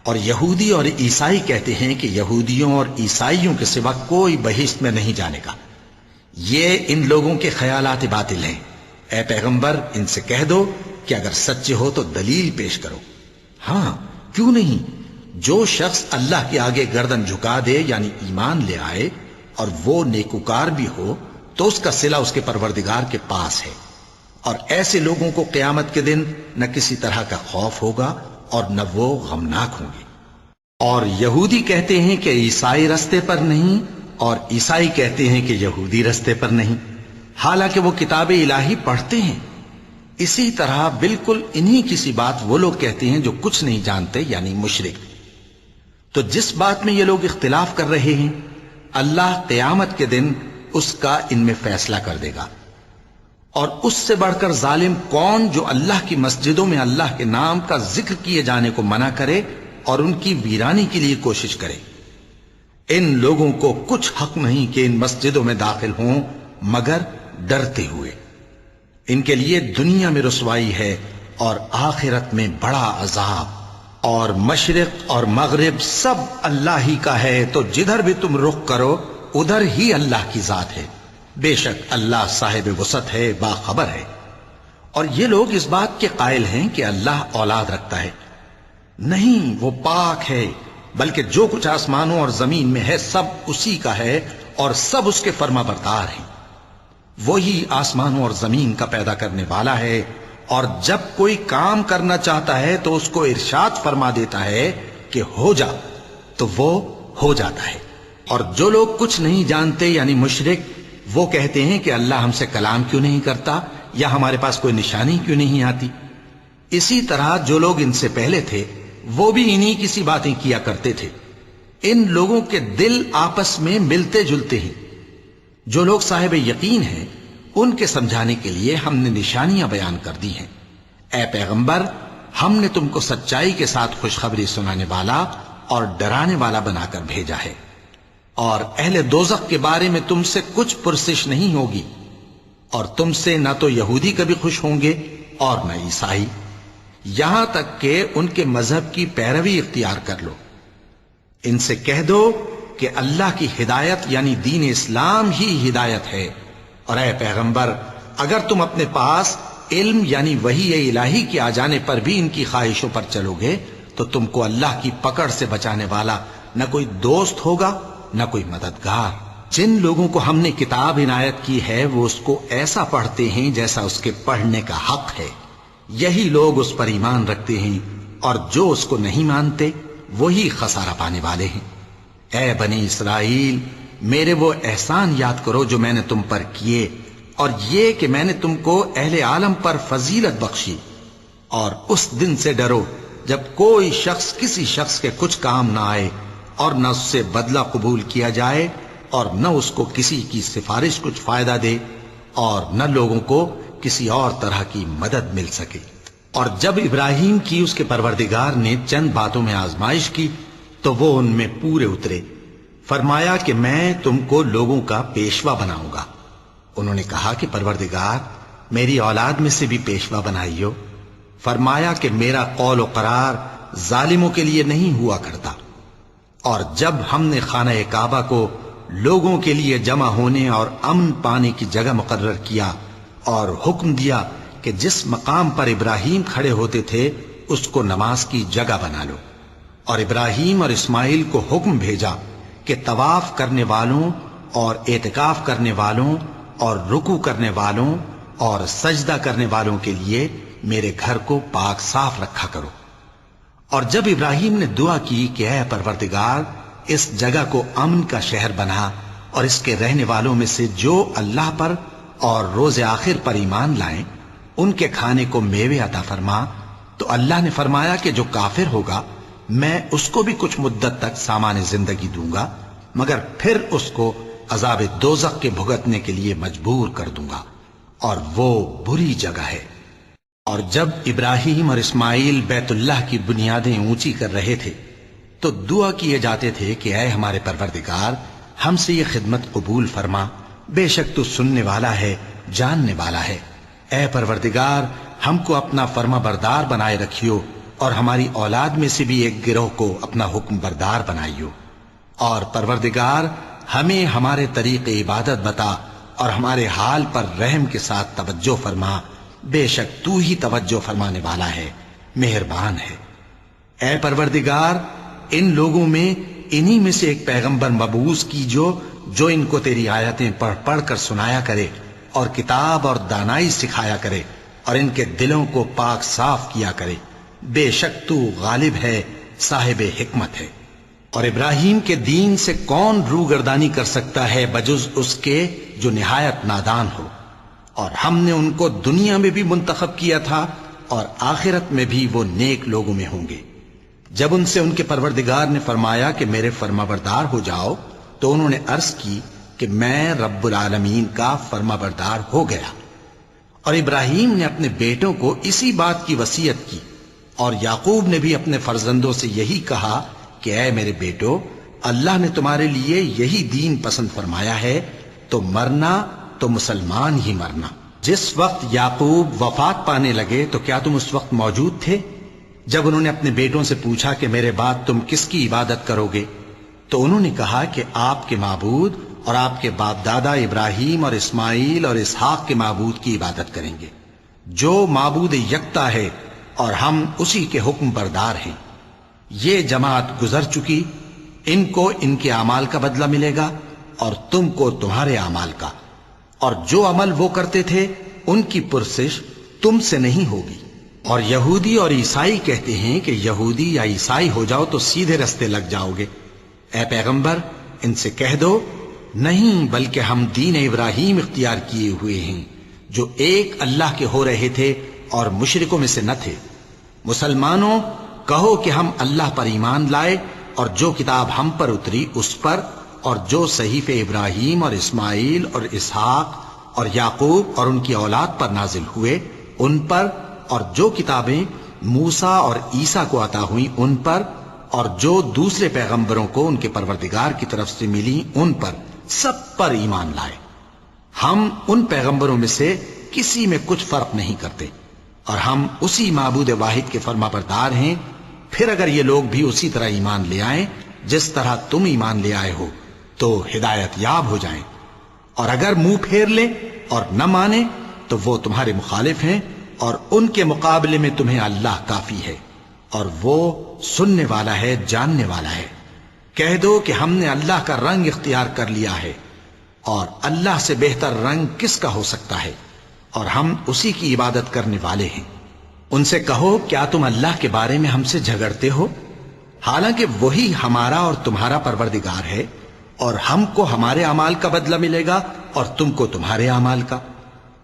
اور یہودی اور عیسائی کہتے ہیں کہ یہودیوں اور عیسائیوں کے سوا کوئی بہشت میں نہیں جانے کا۔ یہ ان لوگوں کے خیالات باطل ہیں۔ اے پیغمبر، ان سے کہہ دو کہ اگر سچے ہو تو دلیل پیش کرو۔ ہاں، کیوں نہیں؟ جو شخص اللہ کے آگے گردن جھکا دے، یعنی ایمان لے آئے، اور وہ نیکوکار بھی ہو، تو اس کا صلہ اس کے پروردگار کے پاس ہے۔ اور ایسے لوگوں کو قیامت کے دن نہ کسی طرح کا خوف ہوگا اور نہ وہ غمناک ہوں گے۔ اور یہودی کہتے ہیں کہ عیسائی رستے پر نہیں، اور عیسائی کہتے ہیں کہ یہودی رستے پر نہیں، حالانکہ وہ کتاب الہی پڑھتے ہیں۔ اسی طرح بالکل انہی کسی بات وہ لوگ کہتے ہیں جو کچھ نہیں جانتے، یعنی مشرک۔ تو جس بات میں یہ لوگ اختلاف کر رہے ہیں، اللہ قیامت کے دن اس کا ان میں فیصلہ کر دے گا۔ اور اس سے بڑھ کر ظالم کون جو اللہ کی مسجدوں میں اللہ کے نام کا ذکر کیے جانے کو منع کرے اور ان کی ویرانی کے لیے کوشش کرے؟ ان لوگوں کو کچھ حق نہیں کہ ان مسجدوں میں داخل ہوں مگر ڈرتے ہوئے۔ ان کے لیے دنیا میں رسوائی ہے اور آخرت میں بڑا عذاب۔ اور مشرق اور مغرب سب اللہ ہی کا ہے، تو جدھر بھی تم رخ کرو ادھر ہی اللہ کی ذات ہے۔ بے شک اللہ صاحب وسعت ہے، باخبر ہے۔ اور یہ لوگ اس بات کے قائل ہیں کہ اللہ اولاد رکھتا ہے۔ نہیں، وہ پاک ہے، بلکہ جو کچھ آسمانوں اور زمین میں ہے سب اسی کا ہے، اور سب اس کے فرما بردار ہیں۔ وہی آسمانوں اور زمین کا پیدا کرنے والا ہے، اور جب کوئی کام کرنا چاہتا ہے تو اس کو ارشاد فرما دیتا ہے کہ ہو جا، تو وہ ہو جاتا ہے۔ اور جو لوگ کچھ نہیں جانتے، یعنی مشرک، وہ کہتے ہیں کہ اللہ ہم سے کلام کیوں نہیں کرتا، یا ہمارے پاس کوئی نشانی کیوں نہیں آتی۔ اسی طرح جو لوگ ان سے پہلے تھے وہ بھی انہی کسی باتیں کیا کرتے تھے۔ ان لوگوں کے دل آپس میں ملتے جلتے ہیں۔ جو لوگ صاحب یقین ہیں ان کے سمجھانے کے لیے ہم نے نشانیاں بیان کر دی ہیں۔ اے پیغمبر، ہم نے تم کو سچائی کے ساتھ خوشخبری سنانے والا اور ڈرانے والا بنا کر بھیجا ہے۔ اور اہل دوزخ کے بارے میں تم سے کچھ پرسش نہیں ہوگی، اور تم سے نہ تو یہودی کبھی خوش ہوں گے اور نہ عیسائی، یہاں تک کہ ان کے مذہب کی پیروی اختیار کر لو۔ ان سے کہہ دو کہ اللہ کی ہدایت یعنی دین اسلام ہی ہدایت ہے۔ اور اے پیغمبر، اگر تم اپنے پاس علم یعنی وحی الہی کے آ جانے پر بھی ان کی خواہشوں پر چلو گے تو تم کو اللہ کی پکڑ سے بچانے والا نہ کوئی دوست ہوگا نہ کوئی مددگار۔ جن لوگوں کو ہم نے کتاب عنایت کی ہے وہ اس کو ایسا پڑھتے ہیں جیسا اس کے پڑھنے کا حق ہے، یہی لوگ اس پر ایمان رکھتے ہیں، اور جو اس کو نہیں مانتے وہی خسارہ پانے والے ہیں۔ اے بنی اسرائیل، میرے وہ احسان یاد کرو جو میں نے تم پر کیے، اور یہ کہ میں نے تم کو اہل عالم پر فضیلت بخشی۔ اور اس دن سے ڈرو جب کوئی شخص کسی شخص کے کچھ کام نہ آئے، اور نہ اس سے بدلہ قبول کیا جائے، اور نہ اس کو کسی کی سفارش کچھ فائدہ دے، اور نہ لوگوں کو کسی اور طرح کی مدد مل سکے۔ اور جب ابراہیم کی اس کے پروردگار نے چند باتوں میں آزمائش کی تو وہ ان میں پورے اترے۔ فرمایا کہ میں تم کو لوگوں کا پیشوا بناؤں گا۔ انہوں نے کہا کہ پروردگار میری اولاد میں سے بھی پیشوا بنائیو۔ فرمایا کہ میرا قول و قرار ظالموں کے لیے نہیں ہوا کرتا۔ اور جب ہم نے خانہ کعبہ کو لوگوں کے لیے جمع ہونے اور امن پانے کی جگہ مقرر کیا اور حکم دیا کہ جس مقام پر ابراہیم کھڑے ہوتے تھے اس کو نماز کی جگہ بنا لو، اور ابراہیم اور اسماعیل کو حکم بھیجا کہ طواف کرنے والوں اور اعتکاف کرنے والوں اور رکوع کرنے والوں اور سجدہ کرنے والوں کے لیے میرے گھر کو پاک صاف رکھا کرو۔ اور جب ابراہیم نے دعا کی کہ اے پروردگار اس جگہ کو امن کا شہر بنا اور اس کے رہنے والوں میں سے جو اللہ پر اور روز آخر پر ایمان لائیں ان کے کھانے کو میوے عطا فرما، تو اللہ نے فرمایا کہ جو کافر ہوگا میں اس کو بھی کچھ مدت تک سامان زندگی دوں گا، مگر پھر اس کو عذاب دوزخ کے بھگتنے کے لیے مجبور کر دوں گا، اور وہ بری جگہ ہے۔ اور جب ابراہیم اور اسماعیل بیت اللہ کی بنیادیں اونچی کر رہے تھے تو دعا کیے جاتے تھے کہ اے ہمارے پروردگار ہم سے یہ خدمت قبول فرما، بے شک تو سننے والا ہے، جاننے والا ہے۔ اے پروردگار ہم کو اپنا فرما بردار بنائے رکھیو، اور ہماری اولاد میں سے بھی ایک گروہ کو اپنا حکم بردار بنائیو، اور پروردگار ہمیں ہمارے طریق عبادت بتا اور ہمارے حال پر رحم کے ساتھ توجہ فرما، بے شک تو ہی توجہ فرمانے والا ہے، مہربان ہے۔ اے پروردگار ان لوگوں میں انہی میں سے ایک پیغمبر مبعوث کیجو جو ان کو تیری آیتیں پڑھ پڑھ کر سنایا کرے اور کتاب اور دانائی سکھایا کرے اور ان کے دلوں کو پاک صاف کیا کرے، بے شک تو غالب ہے، صاحب حکمت ہے۔ اور ابراہیم کے دین سے کون روگردانی کر سکتا ہے بجز اس کے جو نہایت نادان ہو؟ اور ہم نے ان کو دنیا میں بھی منتخب کیا تھا اور آخرت میں بھی وہ نیک لوگوں میں ہوں گے۔ جب ان سے ان کے پروردگار نے فرمایا کہ میرے فرما بردار ہو جاؤ تو انہوں نے عرض کی کہ میں رب العالمین کا فرما بردار ہو گیا۔ اور ابراہیم نے اپنے بیٹوں کو اسی بات کی وصیت کی، اور یعقوب نے بھی اپنے فرزندوں سے یہی کہا کہ اے میرے بیٹو، اللہ نے تمہارے لیے یہی دین پسند فرمایا ہے، تو مرنا تو مسلمان ہی مرنا۔ جس وقت یعقوب وفات پانے لگے تو کیا تم اس وقت موجود تھے جب انہوں نے اپنے بیٹوں سے پوچھا کہ میرے بعد تم کس کی عبادت کرو گے؟ تو انہوں نے کہا کہ آپ کے معبود اور آپ کے باپ دادا ابراہیم اور اسماعیل اور اسحاق کے معبود کی عبادت کریں گے، جو معبود یکتا ہے اور ہم اسی کے حکم بردار ہیں۔ یہ جماعت گزر چکی، ان کو ان کے اعمال کا بدلہ ملے گا اور تم کو تمہارے اعمال کا، اور جو عمل وہ کرتے تھے ان کی پرسش تم سے نہیں ہوگی۔ اور یہودی اور عیسائی کہتے ہیں کہ یہودی یا عیسائی ہو جاؤ تو سیدھے رستے لگ جاؤ گے۔ اے پیغمبر ان سے کہہ دو نہیں، بلکہ ہم دین ابراہیم اختیار کیے ہوئے ہیں جو ایک اللہ کے ہو رہے تھے اور مشرکوں میں سے نہ تھے۔ مسلمانوں کہو کہ ہم اللہ پر ایمان لائے اور جو کتاب ہم پر اتری اس پر، اور جو صحیفے ابراہیم اور اسماعیل اور اسحاق اور یعقوب اور ان کی اولاد پر نازل ہوئے ان پر، اور جو کتابیں موسیٰ اور عیسیٰ کو عطا ہوئیں ان پر، اور جو دوسرے پیغمبروں کو ان کے پروردگار کی طرف سے ملی ان پر، سب پر ایمان لائے۔ ہم ان پیغمبروں میں سے کسی میں کچھ فرق نہیں کرتے، اور ہم اسی معبود واحد کے فرما بردار ہیں۔ پھر اگر یہ لوگ بھی اسی طرح ایمان لے آئیں جس طرح تم ایمان لے آئے ہو تو ہدایت یاب ہو جائیں، اور اگر منہ پھیر لیں اور نہ مانیں تو وہ تمہارے مخالف ہیں، اور ان کے مقابلے میں تمہیں اللہ کافی ہے، اور وہ سننے والا ہے، جاننے والا ہے۔ کہہ دو کہ ہم نے اللہ کا رنگ اختیار کر لیا ہے، اور اللہ سے بہتر رنگ کس کا ہو سکتا ہے، اور ہم اسی کی عبادت کرنے والے ہیں۔ ان سے کہو کیا تم اللہ کے بارے میں ہم سے جھگڑتے ہو، حالانکہ وہی ہمارا اور تمہارا پروردگار ہے، اور ہم کو ہمارے اعمال کا بدلہ ملے گا اور تم کو تمہارے اعمال کا،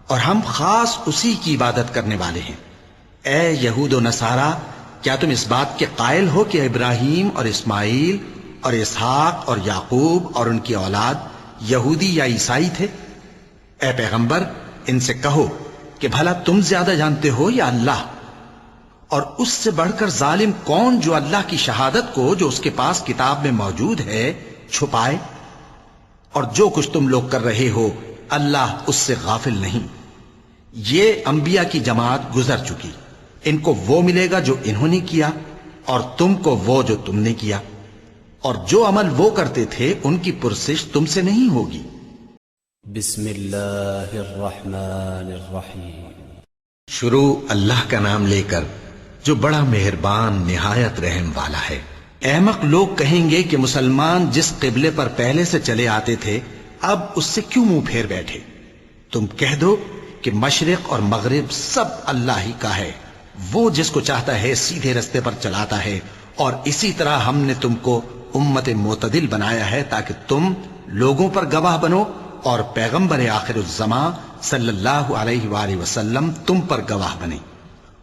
اور ہم خاص اسی کی عبادت کرنے والے ہیں۔ اے یہود و نصارہ، کیا تم اس بات کے قائل ہو کہ ابراہیم اور اسماعیل اور اسحاق اور یعقوب اور ان کی اولاد یہودی یا عیسائی تھے؟ اے پیغمبر ان سے کہو کہ بھلا تم زیادہ جانتے ہو یا اللہ؟ اور اس سے بڑھ کر ظالم کون جو اللہ کی شہادت کو جو اس کے پاس کتاب میں موجود ہے چھپائے؟ اور جو کچھ تم لوگ کر رہے ہو اللہ اس سے غافل نہیں۔ یہ انبیاء کی جماعت گزر چکی، ان کو وہ ملے گا جو انہوں نے کیا، اور تم کو وہ جو تم نے کیا، اور جو عمل وہ کرتے تھے ان کی پرسش تم سے نہیں ہوگی۔ بسم اللہ الرحمن الرحیم۔ شروع اللہ کا نام لے کر جو بڑا مہربان نہایت رحم والا ہے۔ احمق لوگ کہیں گے کہ مسلمان جس قبلے پر پہلے سے چلے آتے تھے اب اس سے کیوں منہ پھیر بیٹھے؟ تم کہہ دو کہ مشرق اور مغرب سب اللہ ہی کا ہے، وہ جس کو چاہتا ہے سیدھے رستے پر چلاتا ہے، اور اسی طرح ہم نے تم کو امت معتدل بنایا ہے تاکہ تم لوگوں پر گواہ بنو، اور پیغمبر آخر الزمان صلی اللہ علیہ وآلہ وسلم تم پر گواہ بنے۔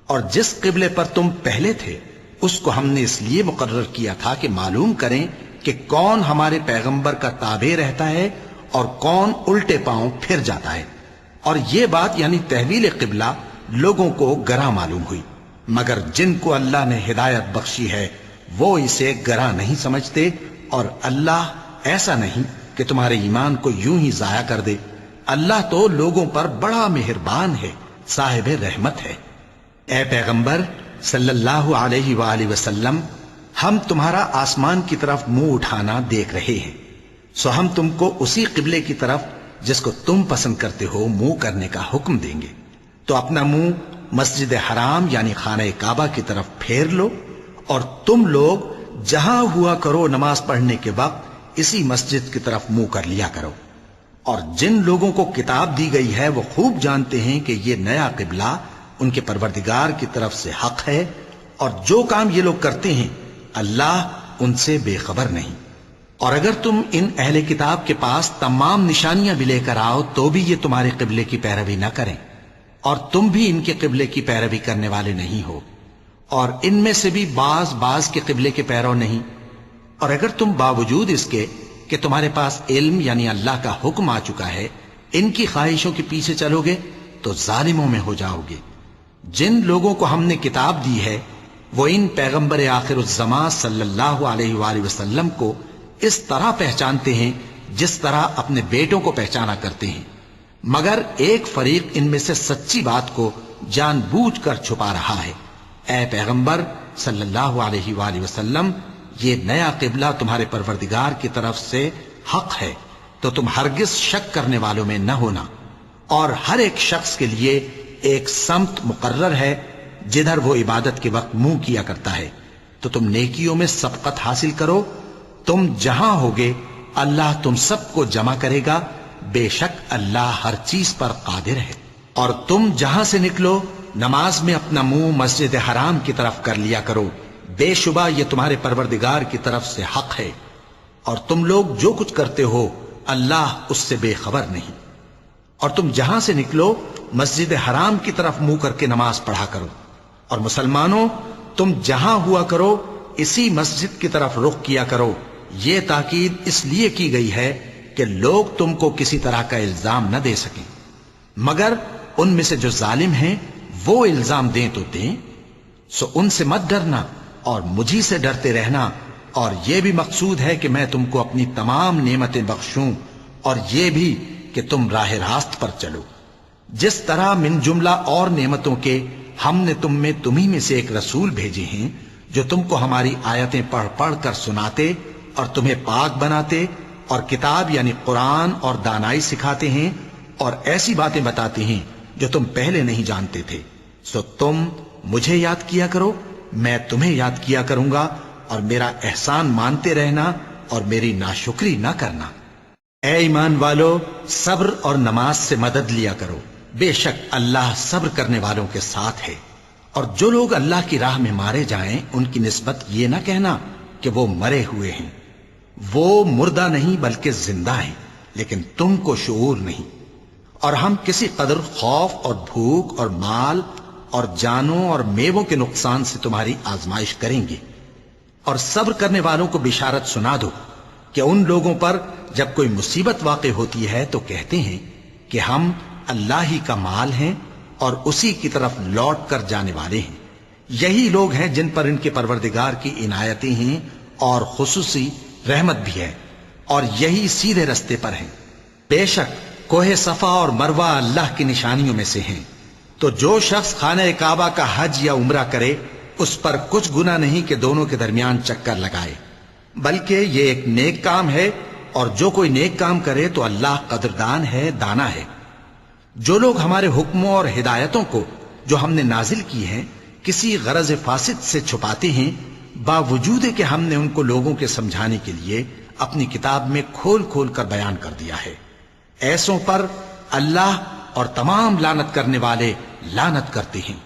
اور جس قبلے پر تم پہلے تھے اس کو ہم نے اس لیے مقرر کیا تھا کہ معلوم کریں کہ کون ہمارے پیغمبر کا تابع رہتا ہے اور کون الٹے پاؤں پھر جاتا ہے۔ اور یہ بات یعنی تحویل قبلہ لوگوں کو گراں معلوم ہوئی، مگر جن کو اللہ نے ہدایت بخشی ہے وہ اسے گراں نہیں سمجھتے، اور اللہ ایسا نہیں کہ تمہارے ایمان کو یوں ہی ضائع کر دے۔ اللہ تو لوگوں پر بڑا مہربان ہے، صاحب رحمت ہے۔ اے پیغمبر صلی اللہ علیہ وآلہ وسلم، ہم تمہارا آسمان کی طرف منہ اٹھانا دیکھ رہے ہیں، سو ہم تم کو اسی قبلے کی طرف جس کو تم پسند کرتے ہو منہ کرنے کا حکم دیں گے۔ تو اپنا منہ مسجد حرام یعنی خانہ کعبہ کی طرف پھیر لو، اور تم لوگ جہاں ہوا کرو نماز پڑھنے کے وقت اسی مسجد کی طرف منہ کر لیا کرو۔ اور جن لوگوں کو کتاب دی گئی ہے وہ خوب جانتے ہیں کہ یہ نیا قبلہ ان کے پروردگار کی طرف سے حق ہے، اور جو کام یہ لوگ کرتے ہیں اللہ ان سے بے خبر نہیں۔ اور اگر تم ان اہل کتاب کے پاس تمام نشانیاں بھی لے کر آؤ تو بھی یہ تمہارے قبلے کی پیروی نہ کریں، اور تم بھی ان کے قبلے کی پیروی کرنے والے نہیں ہو، اور ان میں سے بھی بعض کے قبلے کے پیرو نہیں۔ اور اگر تم باوجود اس کے کہ تمہارے پاس علم یعنی اللہ کا حکم آ چکا ہے ان کی خواہشوں کے پیچھے چلو گے تو ظالموں میں ہو جاؤ گے۔ جن لوگوں کو ہم نے کتاب دی ہے وہ ان پیغمبر آخر الزمان صلی اللہ علیہ وآلہ وسلم کو اس طرح پہچانتے ہیں جس طرح اپنے بیٹوں کو پہچانا کرتے ہیں، مگر ایک فریق ان میں سے سچی بات کو جان بوجھ کر چھپا رہا ہے۔ اے پیغمبر صلی اللہ علیہ وآلہ وسلم، یہ نیا قبلہ تمہارے پروردگار کی طرف سے حق ہے، تو تم ہرگز شک کرنے والوں میں نہ ہونا، اور ہر ایک شخص کے لیے ایک سمت مقرر ہے جدھر وہ عبادت کے وقت منہ کیا کرتا ہے، تو تم نیکیوں میں سبقت حاصل کرو۔ تم جہاں ہوگے اللہ تم سب کو جمع کرے گا، بے شک اللہ ہر چیز پر قادر ہے۔ اور تم جہاں سے نکلو نماز میں اپنا منہ مسجد حرام کی طرف کر لیا کرو، بے شبہ یہ تمہارے پروردگار کی طرف سے حق ہے، اور تم لوگ جو کچھ کرتے ہو اللہ اس سے بے خبر نہیں۔ اور تم جہاں سے نکلو مسجد حرام کی طرف منہ کر کے نماز پڑھا کرو، اور مسلمانوں تم جہاں ہوا کرو اسی مسجد کی طرف رخ کیا کرو۔ یہ تاکید اس لیے کی گئی ہے کہ لوگ تم کو کسی طرح کا الزام نہ دے سکیں، مگر ان میں سے جو ظالم ہیں وہ الزام دیں تو دیں، سو ان سے مت ڈرنا اور مجھی سے ڈرتے رہنا۔ اور یہ بھی مقصود ہے کہ میں تم کو اپنی تمام نعمتیں بخشوں، اور یہ بھی کہ تم راہ راست پر چلو۔ جس طرح من جملہ اور نعمتوں کے ہم نے تمہیں میں سے ایک رسول بھیجے ہیں جو تم کو ہماری آیتیں پڑھ پڑھ کر سناتے اور تمہیں پاک بناتے، اور کتاب یعنی قرآن اور دانائی سکھاتے ہیں، اور ایسی باتیں بتاتے ہیں جو تم پہلے نہیں جانتے تھے۔ سو تم مجھے یاد کیا کرو، میں تمہیں یاد کیا کروں گا، اور میرا احسان مانتے رہنا اور میری ناشکری نہ کرنا۔ اے ایمان والو، صبر اور نماز سے مدد لیا کرو، بے شک اللہ صبر کرنے والوں کے ساتھ ہے۔ اور جو لوگ اللہ کی راہ میں مارے جائیں ان کی نسبت یہ نہ کہنا کہ وہ مرے ہوئے ہیں، وہ مردہ نہیں بلکہ زندہ ہیں، لیکن تم کو شعور نہیں۔ اور ہم کسی قدر خوف اور بھوک اور مال اور جانوں اور میووں کے نقصان سے تمہاری آزمائش کریں گے، اور صبر کرنے والوں کو بشارت سنا دو کہ ان لوگوں پر جب کوئی مصیبت واقع ہوتی ہے تو کہتے ہیں کہ ہم اللہ ہی کا مال ہیں اور اسی کی طرف لوٹ کر جانے والے ہیں۔ یہی لوگ ہیں جن پر ان کے پروردگار کی عنایتیں ہیں اور خصوصی رحمت بھی ہے، اور یہی سیدھے رستے پر ہیں۔ بے شک کوہ صفا اور مروہ اللہ کی نشانیوں میں سے ہیں، تو جو شخص خانہ کعبہ کا حج یا عمرہ کرے اس پر کچھ گناہ نہیں کہ دونوں کے درمیان چکر لگائے، بلکہ یہ ایک نیک کام ہے، اور جو کوئی نیک کام کرے تو اللہ قدردان ہے، دانا ہے۔ جو لوگ ہمارے حکموں اور ہدایتوں کو جو ہم نے نازل کی ہیں کسی غرض فاسد سے چھپاتے ہیں، باوجود کہ ہم نے ان کو لوگوں کے سمجھانے کے لیے اپنی کتاب میں کھول کھول کر بیان کر دیا ہے، ایسوں پر اللہ اور تمام لعنت کرنے والے لعنت کرتے ہیں۔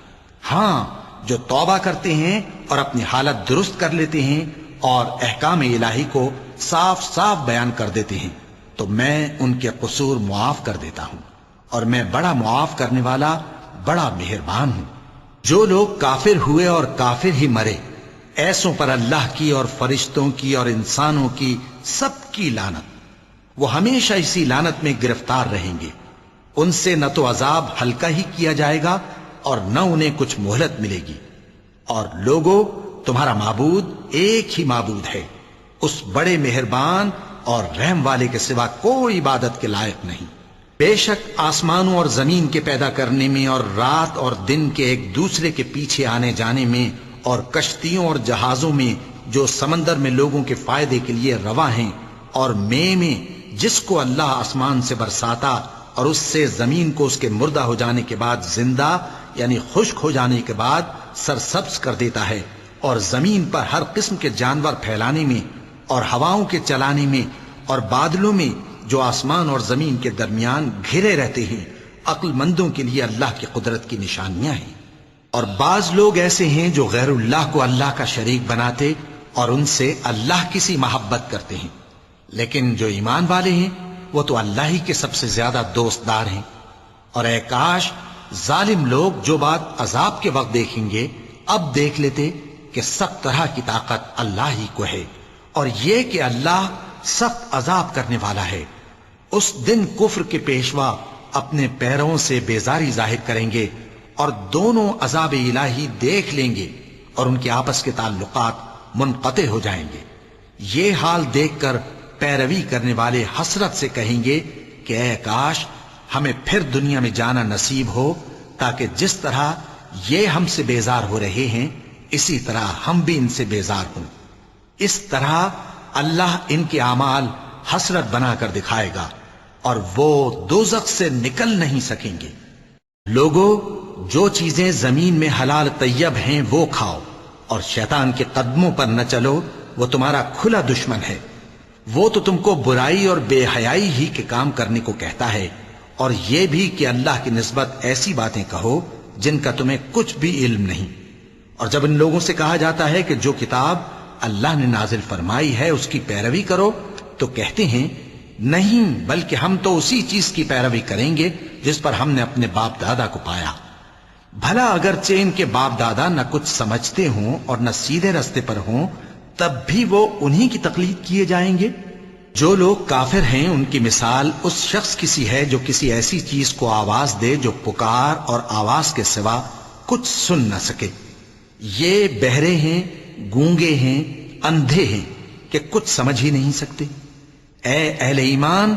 ہاں، جو توبہ کرتے ہیں اور اپنی حالت درست کر لیتے ہیں اور احکام الہی کو صاف صاف بیان کر دیتے ہیں تو میں ان کے قصور معاف کر دیتا ہوں، اور میں بڑا معاف کرنے والا بڑا مہربان ہوں۔ جو لوگ کافر ہوئے اور کافر ہی مرے، ایسوں پر اللہ کی اور فرشتوں کی اور انسانوں کی سب کی لعنت، وہ ہمیشہ اسی لعنت میں گرفتار رہیں گے۔ ان سے نہ تو عذاب ہلکا ہی کیا جائے گا اور نہ انہیں کچھ مہلت ملے گی۔ اور لوگوں، تمہارا معبود ایک ہی معبود ہے، اس بڑے مہربان اور رحم والے کے سوا کوئی عبادت کے لائق نہیں۔ بے شک آسمانوں اور زمین کے پیدا کرنے میں اور رات اور دن کے ایک دوسرے کے پیچھے آنے جانے میں اور کشتیوں اور جہازوں میں جو سمندر میں لوگوں کے فائدے کے لیے رواں ہیں، اور میں جس کو اللہ آسمان سے برساتا اور اس سے زمین کو اس کے مردہ ہو جانے کے بعد زندہ یعنی خشک ہو جانے کے بعد سرسبز کر دیتا ہے، اور زمین پر ہر قسم کے جانور پھیلانے میں اور ہواؤں کے چلانے میں اور بادلوں میں جو آسمان اور زمین کے درمیان گھرے رہتے ہیں، عقل مندوں کے لیے اللہ کی قدرت کی نشانیاں ہیں۔ اور بعض لوگ ایسے ہیں جو غیر اللہ کو اللہ کا شریک بناتے اور ان سے اللہ کی سی محبت کرتے ہیں، لیکن جو ایمان والے ہیں وہ تو اللہ ہی کے سب سے زیادہ دوست دار ہیں۔ اور اے کاش ظالم لوگ جو بات عذاب کے وقت دیکھیں گے اب دیکھ لیتے کہ سب طرح کی طاقت اللہ ہی کو ہے، اور یہ کہ اللہ سخت عذاب کرنے والا ہے۔ اس دن کفر کے پیشوا اپنے پیروں سے بیزاری ظاہر کریں گے اور دونوں عذاب الہی دیکھ لیں گے اور ان کے آپس کے تعلقات منقطع ہو جائیں گے۔ یہ حال دیکھ کر پیروی کرنے والے حسرت سے کہیں گے کہ اے کاش ہمیں پھر دنیا میں جانا نصیب ہو، تاکہ جس طرح یہ ہم سے بیزار ہو رہے ہیں اسی طرح ہم بھی ان سے بیزار ہوں۔ اس طرح اللہ ان کے اعمال حسرت بنا کر دکھائے گا اور وہ دوزخ سے نکل نہیں سکیں گے۔ لوگوں، جو چیزیں زمین میں حلال طیب ہیں وہ کھاؤ، اور شیطان کے قدموں پر نہ چلو، وہ تمہارا کھلا دشمن ہے۔ وہ تو تم کو برائی اور بے حیائی ہی کے کام کرنے کو کہتا ہے، اور یہ بھی کہ اللہ کی نسبت ایسی باتیں کہو جن کا تمہیں کچھ بھی علم نہیں۔ اور جب ان لوگوں سے کہا جاتا ہے کہ جو کتاب اللہ نے نازل فرمائی ہے اس کی پیروی کرو، تو کہتے ہیں نہیں، بلکہ ہم تو اسی چیز کی پیروی کریں گے جس پر ہم نے اپنے باپ دادا کو پایا۔ بھلا اگرچہ ان کے باپ دادا نہ کچھ سمجھتے ہوں اور نہ سیدھے رستے پر ہوں، تب بھی وہ انہی کی تقلید کیے جائیں گے۔ جو لوگ کافر ہیں ان کی مثال اس شخص کی سی ہے جو کسی ایسی چیز کو آواز دے جو پکار اور آواز کے سوا کچھ سن نہ سکے۔ یہ بہرے ہیں، گونگے ہیں، اندھے ہیں کہ کچھ سمجھ ہی نہیں سکتے۔ اے اہل ایمان،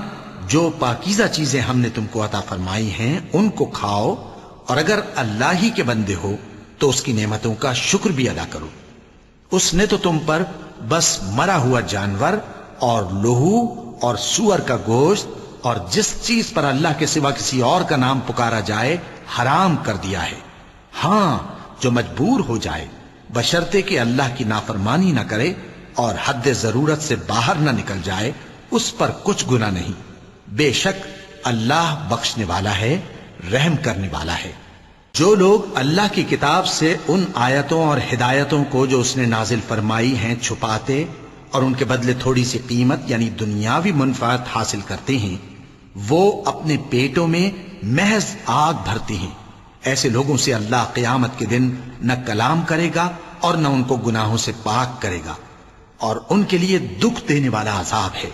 جو پاکیزہ چیزیں ہم نے تم کو عطا فرمائی ہیں ان کو کھاؤ، اور اگر اللہ ہی کے بندے ہو تو اس کی نعمتوں کا شکر بھی ادا کرو۔ اس نے تو تم پر بس مرا ہوا جانور اور لہو اور سور کا گوشت اور جس چیز پر اللہ کے سوا کسی اور کا نام پکارا جائے حرام کر دیا ہے۔ ہاں، جو مجبور ہو جائے بشرطے کہ اللہ کی نافرمانی نہ کرے اور حد ضرورت سے باہر نہ نکل جائے، اس پر کچھ گناہ نہیں۔ بے شک اللہ بخشنے والا ہے، رحم کرنے والا ہے۔ جو لوگ اللہ کی کتاب سے ان آیتوں اور ہدایتوں کو جو اس نے نازل فرمائی ہیں چھپاتے اور ان کے بدلے تھوڑی سی قیمت یعنی دنیاوی منفعت حاصل کرتے ہیں، وہ اپنے پیٹوں میں محض آگ بھرتے ہیں۔ ایسے لوگوں سے اللہ قیامت کے دن نہ کلام کرے گا اور نہ ان کو گناہوں سے پاک کرے گا، اور ان کے لیے دکھ دینے والا عذاب ہے۔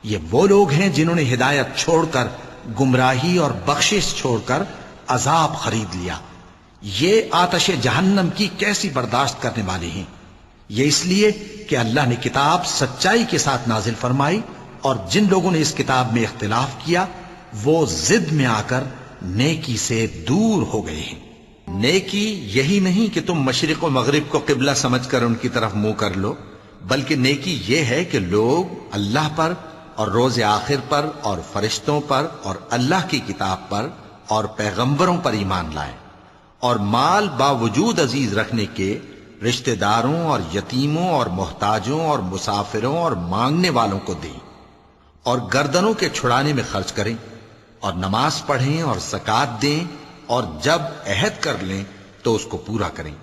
یہ وہ لوگ ہیں جنہوں نے ہدایت چھوڑ کر، گمراہی اور بخشش چھوڑ کر عذاب خرید لیا۔ یہ آتش جہنم کی کیسی برداشت کرنے والے ہیں؟ یہ اس لیے کہ اللہ نے کتاب سچائی کے ساتھ نازل فرمائی، اور جن لوگوں نے اس کتاب میں اختلاف کیا وہ ضد میں آ کر نیکی سے دور ہو گئے ہیں۔ نیکی یہی نہیں کہ تم مشرق و مغرب کو قبلہ سمجھ کر ان کی طرف منہ کر لو، بلکہ نیکی یہ ہے کہ لوگ اللہ پر اور روز آخر پر اور فرشتوں پر اور اللہ کی کتاب پر اور پیغمبروں پر ایمان لائیں، اور مال باوجود عزیز رکھنے کے رشتہ داروں اور یتیموں اور محتاجوں اور مسافروں اور مانگنے والوں کو دیں، اور گردنوں کے چھڑانے میں خرچ کریں، اور نماز پڑھیں اور زکوٰۃ دیں، اور جب عہد کر لیں تو اس کو پورا کریں،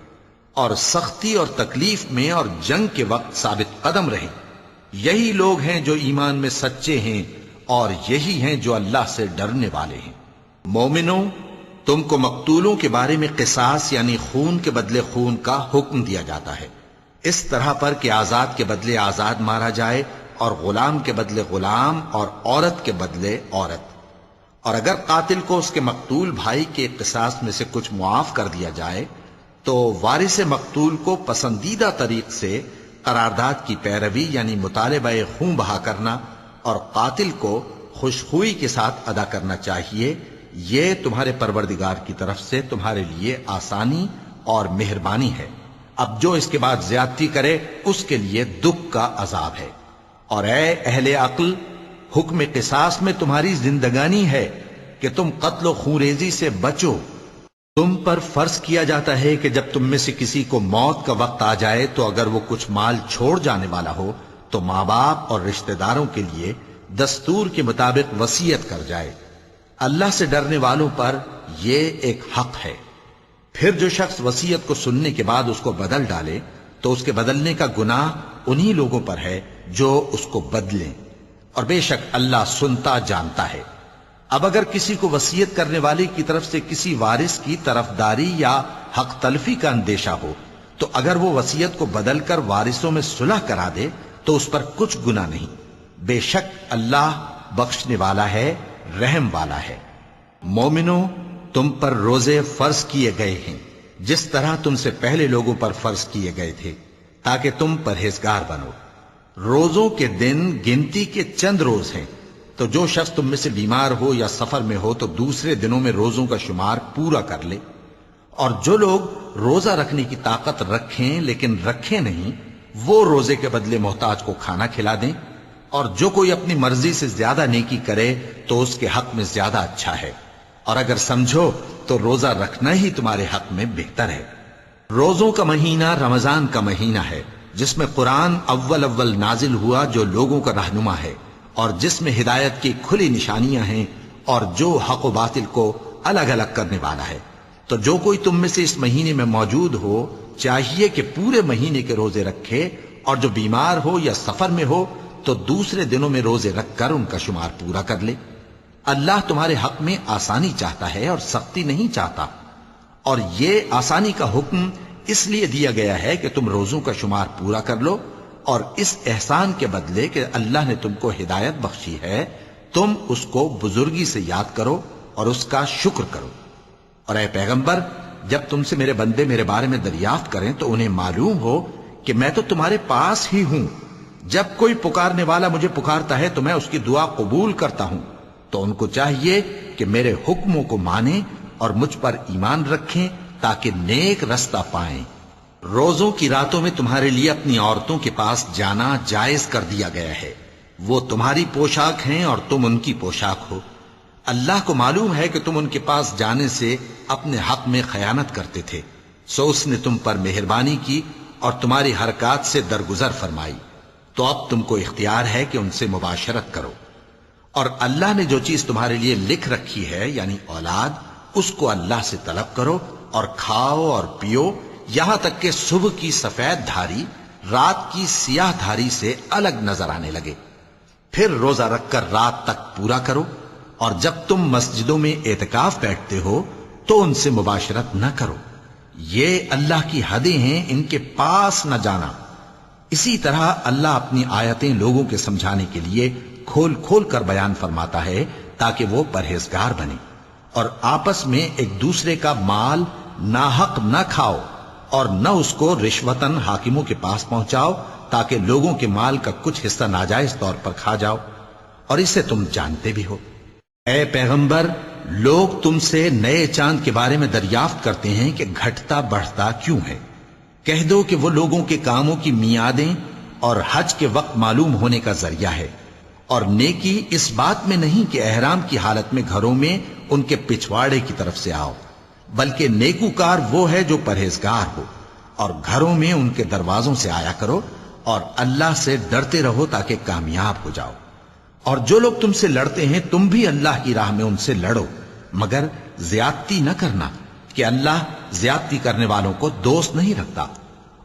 اور سختی اور تکلیف میں اور جنگ کے وقت ثابت قدم رہیں۔ یہی لوگ ہیں جو ایمان میں سچے ہیں، اور یہی ہیں جو اللہ سے ڈرنے والے ہیں۔ مومنوں، تم کو مقتولوں کے بارے میں قصاص یعنی خون کے بدلے خون کا حکم دیا جاتا ہے، اس طرح پر کہ آزاد کے بدلے آزاد مارا جائے، اور غلام کے بدلے غلام، اور عورت کے بدلے عورت۔ اور اگر قاتل کو اس کے مقتول بھائی کے قصاص میں سے کچھ معاف کر دیا جائے تو وارث مقتول کو پسندیدہ طریق سے قرارداد کی پیروی یعنی مطالبہ خون بہا کرنا اور قاتل کو خوشخوئی کے ساتھ ادا کرنا چاہیے۔ یہ تمہارے پروردگار کی طرف سے تمہارے لیے آسانی اور مہربانی ہے۔ اب جو اس کے بعد زیادتی کرے اس کے لیے دکھ کا عذاب ہے۔ اور اے اہل عقل، حکم قصاص میں تمہاری زندگانی ہے کہ تم قتل و خونریزی سے بچو۔ تم پر فرض کیا جاتا ہے کہ جب تم میں سے کسی کو موت کا وقت آ جائے تو اگر وہ کچھ مال چھوڑ جانے والا ہو تو ماں باپ اور رشتہ داروں کے لیے دستور کے مطابق وصیت کر جائے۔ اللہ سے ڈرنے والوں پر یہ ایک حق ہے۔ پھر جو شخص وصیت کو سننے کے بعد اس کو بدل ڈالے تو اس کے بدلنے کا گناہ انہی لوگوں پر ہے جو اس کو بدلیں، اور بے شک اللہ سنتا جانتا ہے۔ اب اگر کسی کو وصیت کرنے والے کی طرف سے کسی وارث کی طرفداری یا حق تلفی کا اندیشہ ہو تو اگر وہ وصیت کو بدل کر وارثوں میں صلح کرا دے تو اس پر کچھ گناہ نہیں، بے شک اللہ بخشنے والا ہے، رحم والا ہے۔ مومنوں، تم پر روزے فرض کیے گئے ہیں جس طرح تم سے پہلے لوگوں پر فرض کیے گئے تھے تاکہ تم پرہیزگار بنو۔ روزوں کے دن گنتی کے چند روز ہیں، تو جو شخص تم میں سے بیمار ہو یا سفر میں ہو تو دوسرے دنوں میں روزوں کا شمار پورا کر لے۔ اور جو لوگ روزہ رکھنے کی طاقت رکھیں لیکن رکھیں نہیں، وہ روزے کے بدلے محتاج کو کھانا کھلا دیں۔ اور جو کوئی اپنی مرضی سے زیادہ نیکی کرے تو اس کے حق میں زیادہ اچھا ہے، اور اگر سمجھو تو روزہ رکھنا ہی تمہارے حق میں بہتر ہے۔ روزوں کا مہینہ رمضان کا مہینہ ہے جس میں قرآن اول نازل ہوا، جو لوگوں کا رہنما ہے اور جس میں ہدایت کی کھلی نشانیاں ہیں اور جو حق و باطل کو الگ الگ کرنے والا ہے۔ تو جو کوئی تم میں سے اس مہینے میں موجود ہو چاہیے کہ پورے مہینے کے روزے رکھے، اور جو بیمار ہو یا سفر میں ہو تو دوسرے دنوں میں روزے رکھ کر ان کا شمار پورا کر لے۔ اللہ تمہارے حق میں آسانی چاہتا ہے اور سختی نہیں چاہتا، اور یہ آسانی کا حکم اس لیے دیا گیا ہے کہ تم روزوں کا شمار پورا کر لو، اور اس احسان کے بدلے کہ اللہ نے تم کو ہدایت بخشی ہے تم اس کو بزرگی سے یاد کرو اور اس کا شکر کرو۔ اور اے پیغمبر، جب تم سے میرے بندے میرے بارے میں دریافت کریں تو انہیں معلوم ہو کہ میں تو تمہارے پاس ہی ہوں۔ جب کوئی پکارنے والا مجھے پکارتا ہے تو میں اس کی دعا قبول کرتا ہوں۔ تو ان کو چاہیے کہ میرے حکموں کو مانیں اور مجھ پر ایمان رکھیں تاکہ نیک رستہ پائیں۔ روزوں کی راتوں میں تمہارے لیے اپنی عورتوں کے پاس جانا جائز کر دیا گیا ہے، وہ تمہاری پوشاک ہیں اور تم ان کی پوشاک ہو۔ اللہ کو معلوم ہے کہ تم ان کے پاس جانے سے اپنے حق میں خیانت کرتے تھے، سو اس نے تم پر مہربانی کی اور تمہاری حرکات سے درگزر فرمائی، تو اب تم کو اختیار ہے کہ ان سے مباشرت کرو۔ اور اللہ نے جو چیز تمہارے لیے لکھ رکھی ہے یعنی اولاد، اس کو اللہ سے طلب کرو اور کھاؤ اور پیو، یہاں تک کہ صبح کی سفید دھاری رات کی سیاہ دھاری سے الگ نظر آنے لگے۔ پھر روزہ رکھ کر رات تک پورا کرو، اور جب تم مسجدوں میں اعتکاف بیٹھتے ہو تو ان سے مباشرت نہ کرو، یہ اللہ کی حدیں ہیں، ان کے پاس نہ جانا۔ اسی طرح اللہ اپنی آیتیں لوگوں کے سمجھانے کے لیے کھول کھول کر بیان فرماتا ہے تاکہ وہ پرہیزگار بنے۔ اور آپس میں ایک دوسرے کا مال ناحق نہ کھاؤ اور نہ اس کو رشوتاً حاکموں کے پاس پہنچاؤ تاکہ لوگوں کے مال کا کچھ حصہ ناجائز طور پر کھا جاؤ، اور اسے تم جانتے بھی ہو۔ اے پیغمبر، لوگ تم سے نئے چاند کے بارے میں دریافت کرتے ہیں کہ گھٹتا بڑھتا کیوں ہے۔ کہہ دو کہ وہ لوگوں کے کاموں کی میعادیں اور حج کے وقت معلوم ہونے کا ذریعہ ہے، اور نیکی اس بات میں نہیں کہ احرام کی حالت میں گھروں میں ان کے پچھواڑے کی طرف سے آؤ، بلکہ نیکوکار وہ ہے جو پرہیزگار ہو، اور گھروں میں ان کے دروازوں سے آیا کرو اور اللہ سے ڈرتے رہو تاکہ کامیاب ہو جاؤ۔ اور جو لوگ تم سے لڑتے ہیں تم بھی اللہ کی راہ میں ان سے لڑو، مگر زیادتی نہ کرنا کہ اللہ زیادتی کرنے والوں کو دوست نہیں رکھتا۔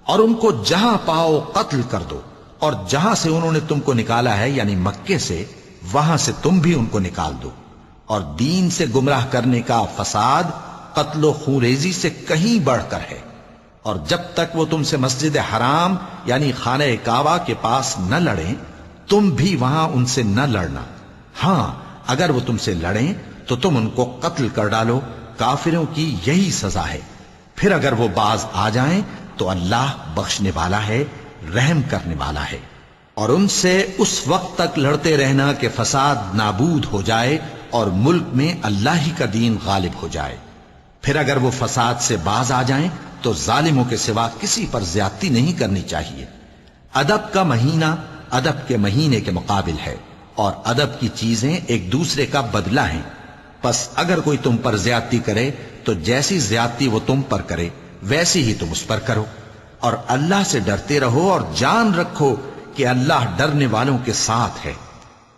اور ان کو جہاں پاؤ قتل کر دو، اور جہاں سے انہوں نے تم کو نکالا ہے یعنی مکے سے، وہاں سے تم بھی ان کو نکال دو۔ اور دین سے گمراہ کرنے کا فساد قتل و خونریزی سے کہیں بڑھ کر ہے، اور جب تک وہ تم سے مسجد حرام یعنی خانہ کعبہ کے پاس نہ لڑیں تم بھی وہاں ان سے نہ لڑنا۔ ہاں اگر وہ تم سے لڑیں تو تم ان کو قتل کر ڈالو، کافروں کی یہی سزا ہے۔ پھر اگر وہ باز آ جائیں تو اللہ بخشنے والا ہے، رحم کرنے والا ہے۔ اور ان سے اس وقت تک لڑتے رہنا کہ فساد نابود ہو جائے اور ملک میں اللہ ہی کا دین غالب ہو جائے۔ پھر اگر وہ فساد سے باز آ جائیں تو ظالموں کے سوا کسی پر زیادتی نہیں کرنی چاہیے۔ ادب کا مہینہ ادب کے مہینے کے مقابل ہے، اور ادب کی چیزیں ایک دوسرے کا بدلہ ہیں۔ پس اگر کوئی تم پر زیادتی کرے تو جیسی زیادتی وہ تم پر کرے ویسی ہی تم اس پر کرو، اور اللہ سے ڈرتے رہو اور جان رکھو کہ اللہ ڈرنے والوں کے ساتھ ہے۔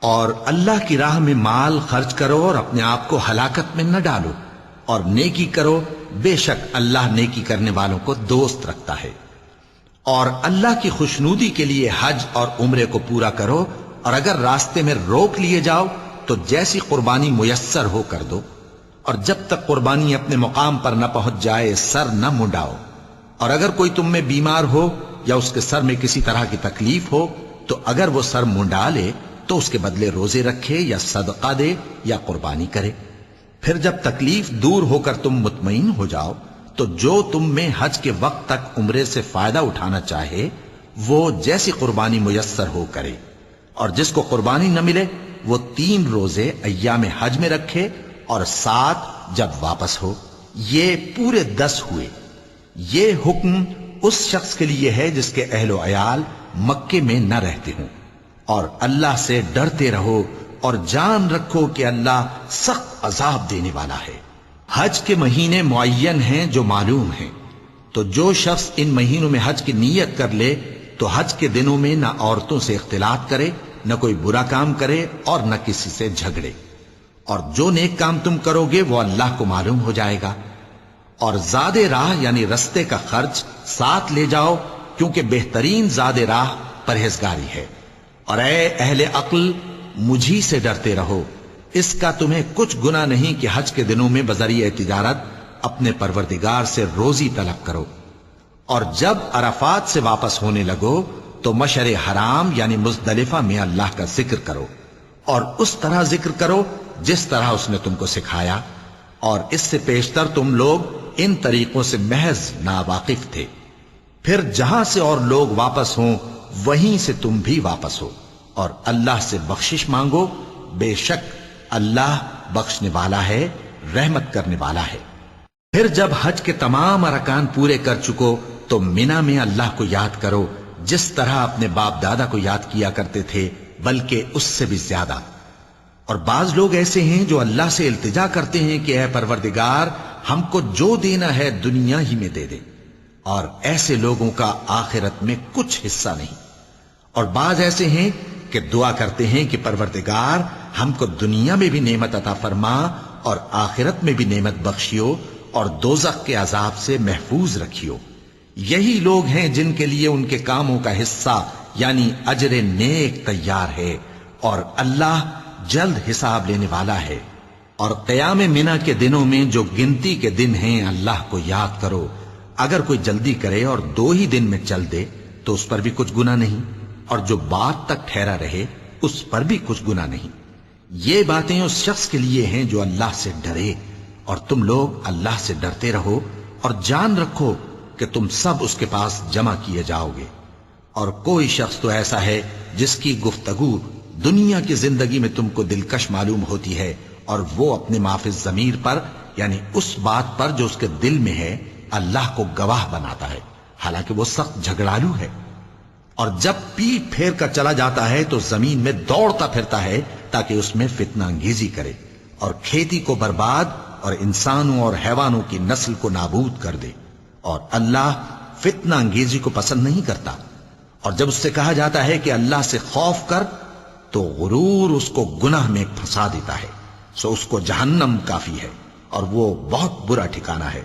اور اللہ کی راہ میں مال خرچ کرو اور اپنے آپ کو ہلاکت میں نہ ڈالو، اور نیکی کرو، بے شک اللہ نیکی کرنے والوں کو دوست رکھتا ہے۔ اور اللہ کی خوشنودی کے لیے حج اور عمرے کو پورا کرو، اور اگر راستے میں روک لیے جاؤ تو جیسی قربانی میسر ہو کر دو، اور جب تک قربانی اپنے مقام پر نہ پہنچ جائے سر نہ منڈاؤ۔ اور اگر کوئی تم میں بیمار ہو یا اس کے سر میں کسی طرح کی تکلیف ہو تو اگر وہ سر منڈا لے تو اس کے بدلے روزے رکھے یا صدقہ دے یا قربانی کرے۔ پھر جب تکلیف دور ہو کر تم مطمئن ہو جاؤ تو جو تم میں حج کے وقت تک عمرے سے فائدہ اٹھانا چاہے وہ جیسی قربانی میسر ہو کرے، اور جس کو قربانی نہ ملے وہ 3 روزے ایام حج میں رکھے اور 7 جب واپس ہو، یہ پورے 10 ہوئے۔ یہ حکم اس شخص کے لیے ہے جس کے اہل و عیال مکے میں نہ رہتے ہوں۔ اور اللہ سے ڈرتے رہو اور جان رکھو کہ اللہ سخت عذاب دینے والا ہے۔ حج کے مہینے معین ہیں جو معلوم ہیں، تو جو شخص ان مہینوں میں حج کی نیت کر لے تو حج کے دنوں میں نہ عورتوں سے اختلاط کرے، نہ کوئی برا کام کرے اور نہ کسی سے جھگڑے، اور جو نیک کام تم کرو گے وہ اللہ کو معلوم ہو جائے گا۔ اور زاد راہ یعنی رستے کا خرچ ساتھ لے جاؤ، کیونکہ بہترین زاد راہ پرہیزگاری ہے۔ اور اے اہل عقل، مجھی سے ڈرتے رہو، اس کا تمہیں کچھ گناہ نہیں کہ حج کے دنوں میں بذریعہ تجارت اپنے پروردگار سے روزی طلب کرو۔ اور جب عرفات سے واپس ہونے لگو تو مشعر حرام یعنی مزدلفہ میں اللہ کا ذکر کرو، اور اس طرح ذکر کرو جس طرح اس نے تم کو سکھایا، اور اس سے پیشتر تم لوگ ان طریقوں سے محض ناواقف تھے۔ پھر جہاں سے اور لوگ واپس ہوں وہیں سے تم بھی واپس ہو، اور اللہ سے بخشش مانگو، بے شک اللہ بخشنے والا ہے، رحمت کرنے والا ہے۔ پھر جب حج کے تمام ارکان پورے کر چکو تو مینا میں اللہ کو یاد کرو جس طرح اپنے باپ دادا کو یاد کیا کرتے تھے، بلکہ اس سے بھی زیادہ۔ اور بعض لوگ ایسے ہیں جو اللہ سے التجا کرتے ہیں کہ اے پروردگار، ہم کو جو دینا ہے دنیا ہی میں دے دے، اور ایسے لوگوں کا آخرت میں کچھ حصہ نہیں۔ اور بعض ایسے ہیں کہ دعا کرتے ہیں کہ پروردگار ہم کو دنیا میں بھی نعمت عطا فرما اور آخرت میں بھی نعمت بخشیو اور دوزخ کے عذاب سے محفوظ رکھیو۔ یہی لوگ ہیں جن کے لیے ان کے کاموں کا حصہ یعنی اجر نیک تیار ہے، اور اللہ جلد حساب لینے والا ہے۔ اور قیام منا کے دنوں میں جو گنتی کے دن ہیں اللہ کو یاد کرو، اگر کوئی جلدی کرے اور 2 ہی دن میں چل دے تو اس پر بھی کچھ گناہ نہیں، اور جو بات تک ٹھہرا رہے اس پر بھی کچھ گناہ نہیں۔ یہ باتیں اس شخص کے لیے ہیں جو اللہ سے ڈرے اور تم لوگ اللہ سے ڈرتے رہو اور جان رکھو کہ تم سب اس کے پاس جمع کیے جاؤ گے۔ اور کوئی شخص تو ایسا ہے جس کی گفتگو دنیا کی زندگی میں تم کو دلکش معلوم ہوتی ہے، اور وہ اپنے معافی ضمیر پر یعنی اس بات پر جو اس کے دل میں ہے اللہ کو گواہ بناتا ہے، حالانکہ وہ سخت جھگڑالو ہے۔ اور جب پیٹ پھیر کر چلا جاتا ہے تو زمین میں دوڑتا پھرتا ہے تاکہ اس میں فتنہ انگیزی کرے اور کھیتی کو برباد اور انسانوں اور حیوانوں کی نسل کو نابود کر دے، اور اللہ فتنہ انگیزی کو پسند نہیں کرتا۔ اور جب اس سے کہا جاتا ہے کہ اللہ سے خوف کر تو غرور اس کو گناہ میں پھنسا دیتا ہے، سو اس کو جہنم کافی ہے اور وہ بہت برا ٹھکانہ ہے۔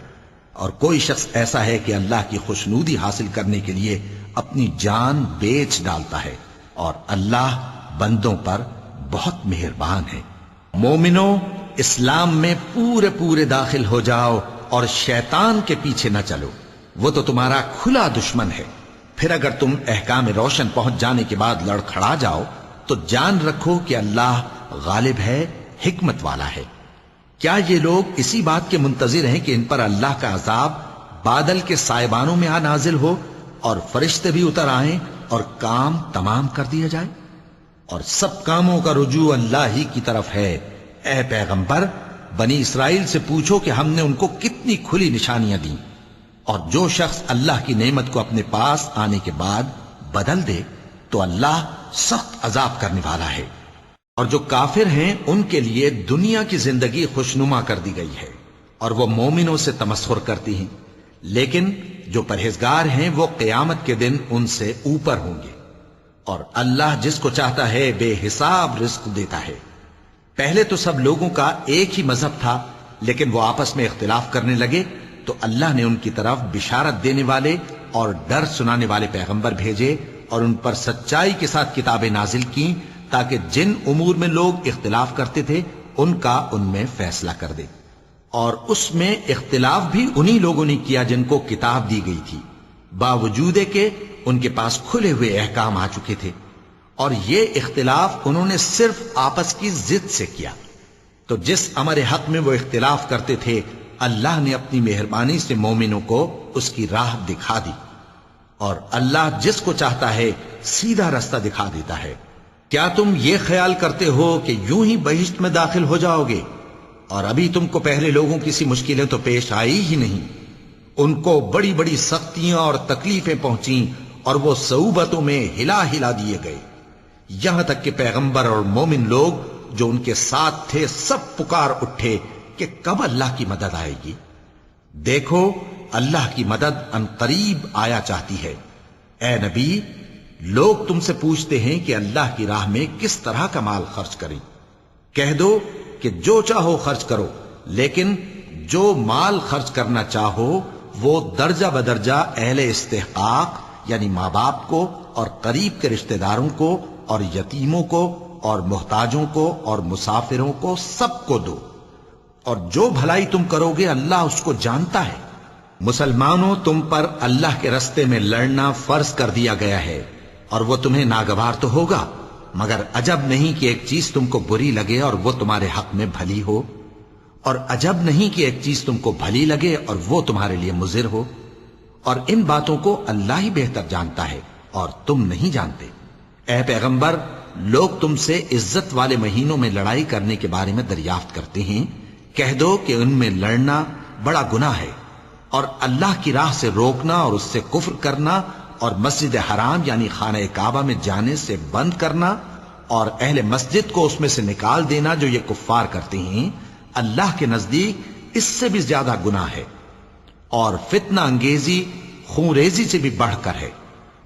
اور کوئی شخص ایسا ہے کہ اللہ کی خوشنودی حاصل کرنے کے لیے اپنی جان بیچ ڈالتا ہے، اور اللہ بندوں پر بہت مہربان ہے۔ مومنو، اسلام میں پورے پورے داخل ہو جاؤ اور شیطان کے پیچھے نہ چلو، وہ تو تمہارا کھلا دشمن ہے۔ پھر اگر تم احکام روشن پہنچ جانے کے بعد لڑکھڑا جاؤ تو جان رکھو کہ اللہ غالب ہے، حکمت والا ہے۔ کیا یہ لوگ اسی بات کے منتظر ہیں کہ ان پر اللہ کا عذاب بادل کے سائبانوں میں آ نازل ہو اور فرشتے بھی اتر آئیں اور کام تمام کر دیا جائے؟ اور سب کاموں کا رجوع اللہ ہی کی طرف ہے۔ اے پیغمبر، بنی اسرائیل سے پوچھو کہ ہم نے ان کو کتنی کھلی نشانیاں دیں، اور جو شخص اللہ کی نعمت کو اپنے پاس آنے کے بعد بدل دے تو اللہ سخت عذاب کرنے والا ہے۔ اور جو کافر ہیں ان کے لیے دنیا کی زندگی خوشنما کر دی گئی ہے اور وہ مومنوں سے تمسخر کرتی ہیں، لیکن جو پرہیزگار ہیں وہ قیامت کے دن ان سے اوپر ہوں گے۔ اور اللہ جس کو چاہتا ہے بے حساب رزق دیتا ہے۔ پہلے تو سب لوگوں کا ایک ہی مذہب تھا، لیکن وہ آپس میں اختلاف کرنے لگے تو اللہ نے ان کی طرف بشارت دینے والے اور ڈر سنانے والے پیغمبر بھیجے اور ان پر سچائی کے ساتھ کتابیں نازل کی تاکہ جن امور میں لوگ اختلاف کرتے تھے ان کا ان میں فیصلہ کر دے۔ اور اس میں اختلاف بھی انہی لوگوں نے کیا جن کو کتاب دی گئی تھی، باوجود کہ ان کے پاس کھلے ہوئے احکام آ چکے تھے، اور یہ اختلاف انہوں نے صرف آپس کی ضد سے کیا۔ تو جس امر حق میں وہ اختلاف کرتے تھے اللہ نے اپنی مہربانی سے مومنوں کو اس کی راہ دکھا دی، اور اللہ جس کو چاہتا ہے سیدھا رستہ دکھا دیتا ہے۔ کیا تم یہ خیال کرتے ہو کہ یوں ہی بہشت میں داخل ہو جاؤ گے؟ اور ابھی تم کو پہلے لوگوں کی سی مشکلیں تو پیش آئی ہی نہیں، ان کو بڑی بڑی سختیاں اور تکلیفیں پہنچیں اور وہ صعوبتوں میں ہلا ہلا دیے گئے، یہاں تک کہ پیغمبر اور مومن لوگ جو ان کے ساتھ تھے سب پکار اٹھے کہ کب اللہ کی مدد آئے گی۔ دیکھو اللہ کی مدد ان قریب آیا چاہتی ہے۔ اے نبی، لوگ تم سے پوچھتے ہیں کہ اللہ کی راہ میں کس طرح کا مال خرچ کریں۔ کہہ دو کہ جو چاہو خرچ کرو، لیکن جو مال خرچ کرنا چاہو وہ درجہ بدرجہ اہل استحقاق یعنی ماں باپ کو اور قریب کے رشتہ داروں کو اور یتیموں کو اور محتاجوں کو اور مسافروں کو سب کو دو، اور جو بھلائی تم کرو گے اللہ اس کو جانتا ہے۔ مسلمانوں، تم پر اللہ کے رستے میں لڑنا فرض کر دیا گیا ہے، اور وہ تمہیں ناگوار تو ہوگا، مگر عجب نہیں کہ ایک چیز تم کو بری لگے اور وہ تمہارے حق میں بھلی ہو، اور عجب نہیں کہ ایک چیز تم کو بھلی لگے اور وہ تمہارے لیے مضر ہو، اور ان باتوں کو اللہ ہی بہتر جانتا ہے اور تم نہیں جانتے۔ اے پیغمبر، لوگ تم سے عزت والے مہینوں میں لڑائی کرنے کے بارے میں دریافت کرتے ہیں، کہہ دو کہ ان میں لڑنا بڑا گناہ ہے، اور اللہ کی راہ سے روکنا اور اس سے کفر کرنا اور مسجد حرام یعنی خانہ کعبہ میں جانے سے بند کرنا اور اہل مسجد کو اس میں سے نکال دینا جو یہ کفار کرتے ہیں، اللہ کے نزدیک اس سے بھی زیادہ گناہ ہے، اور فتنہ انگیزی خون ریزی سے بھی بڑھ کر ہے۔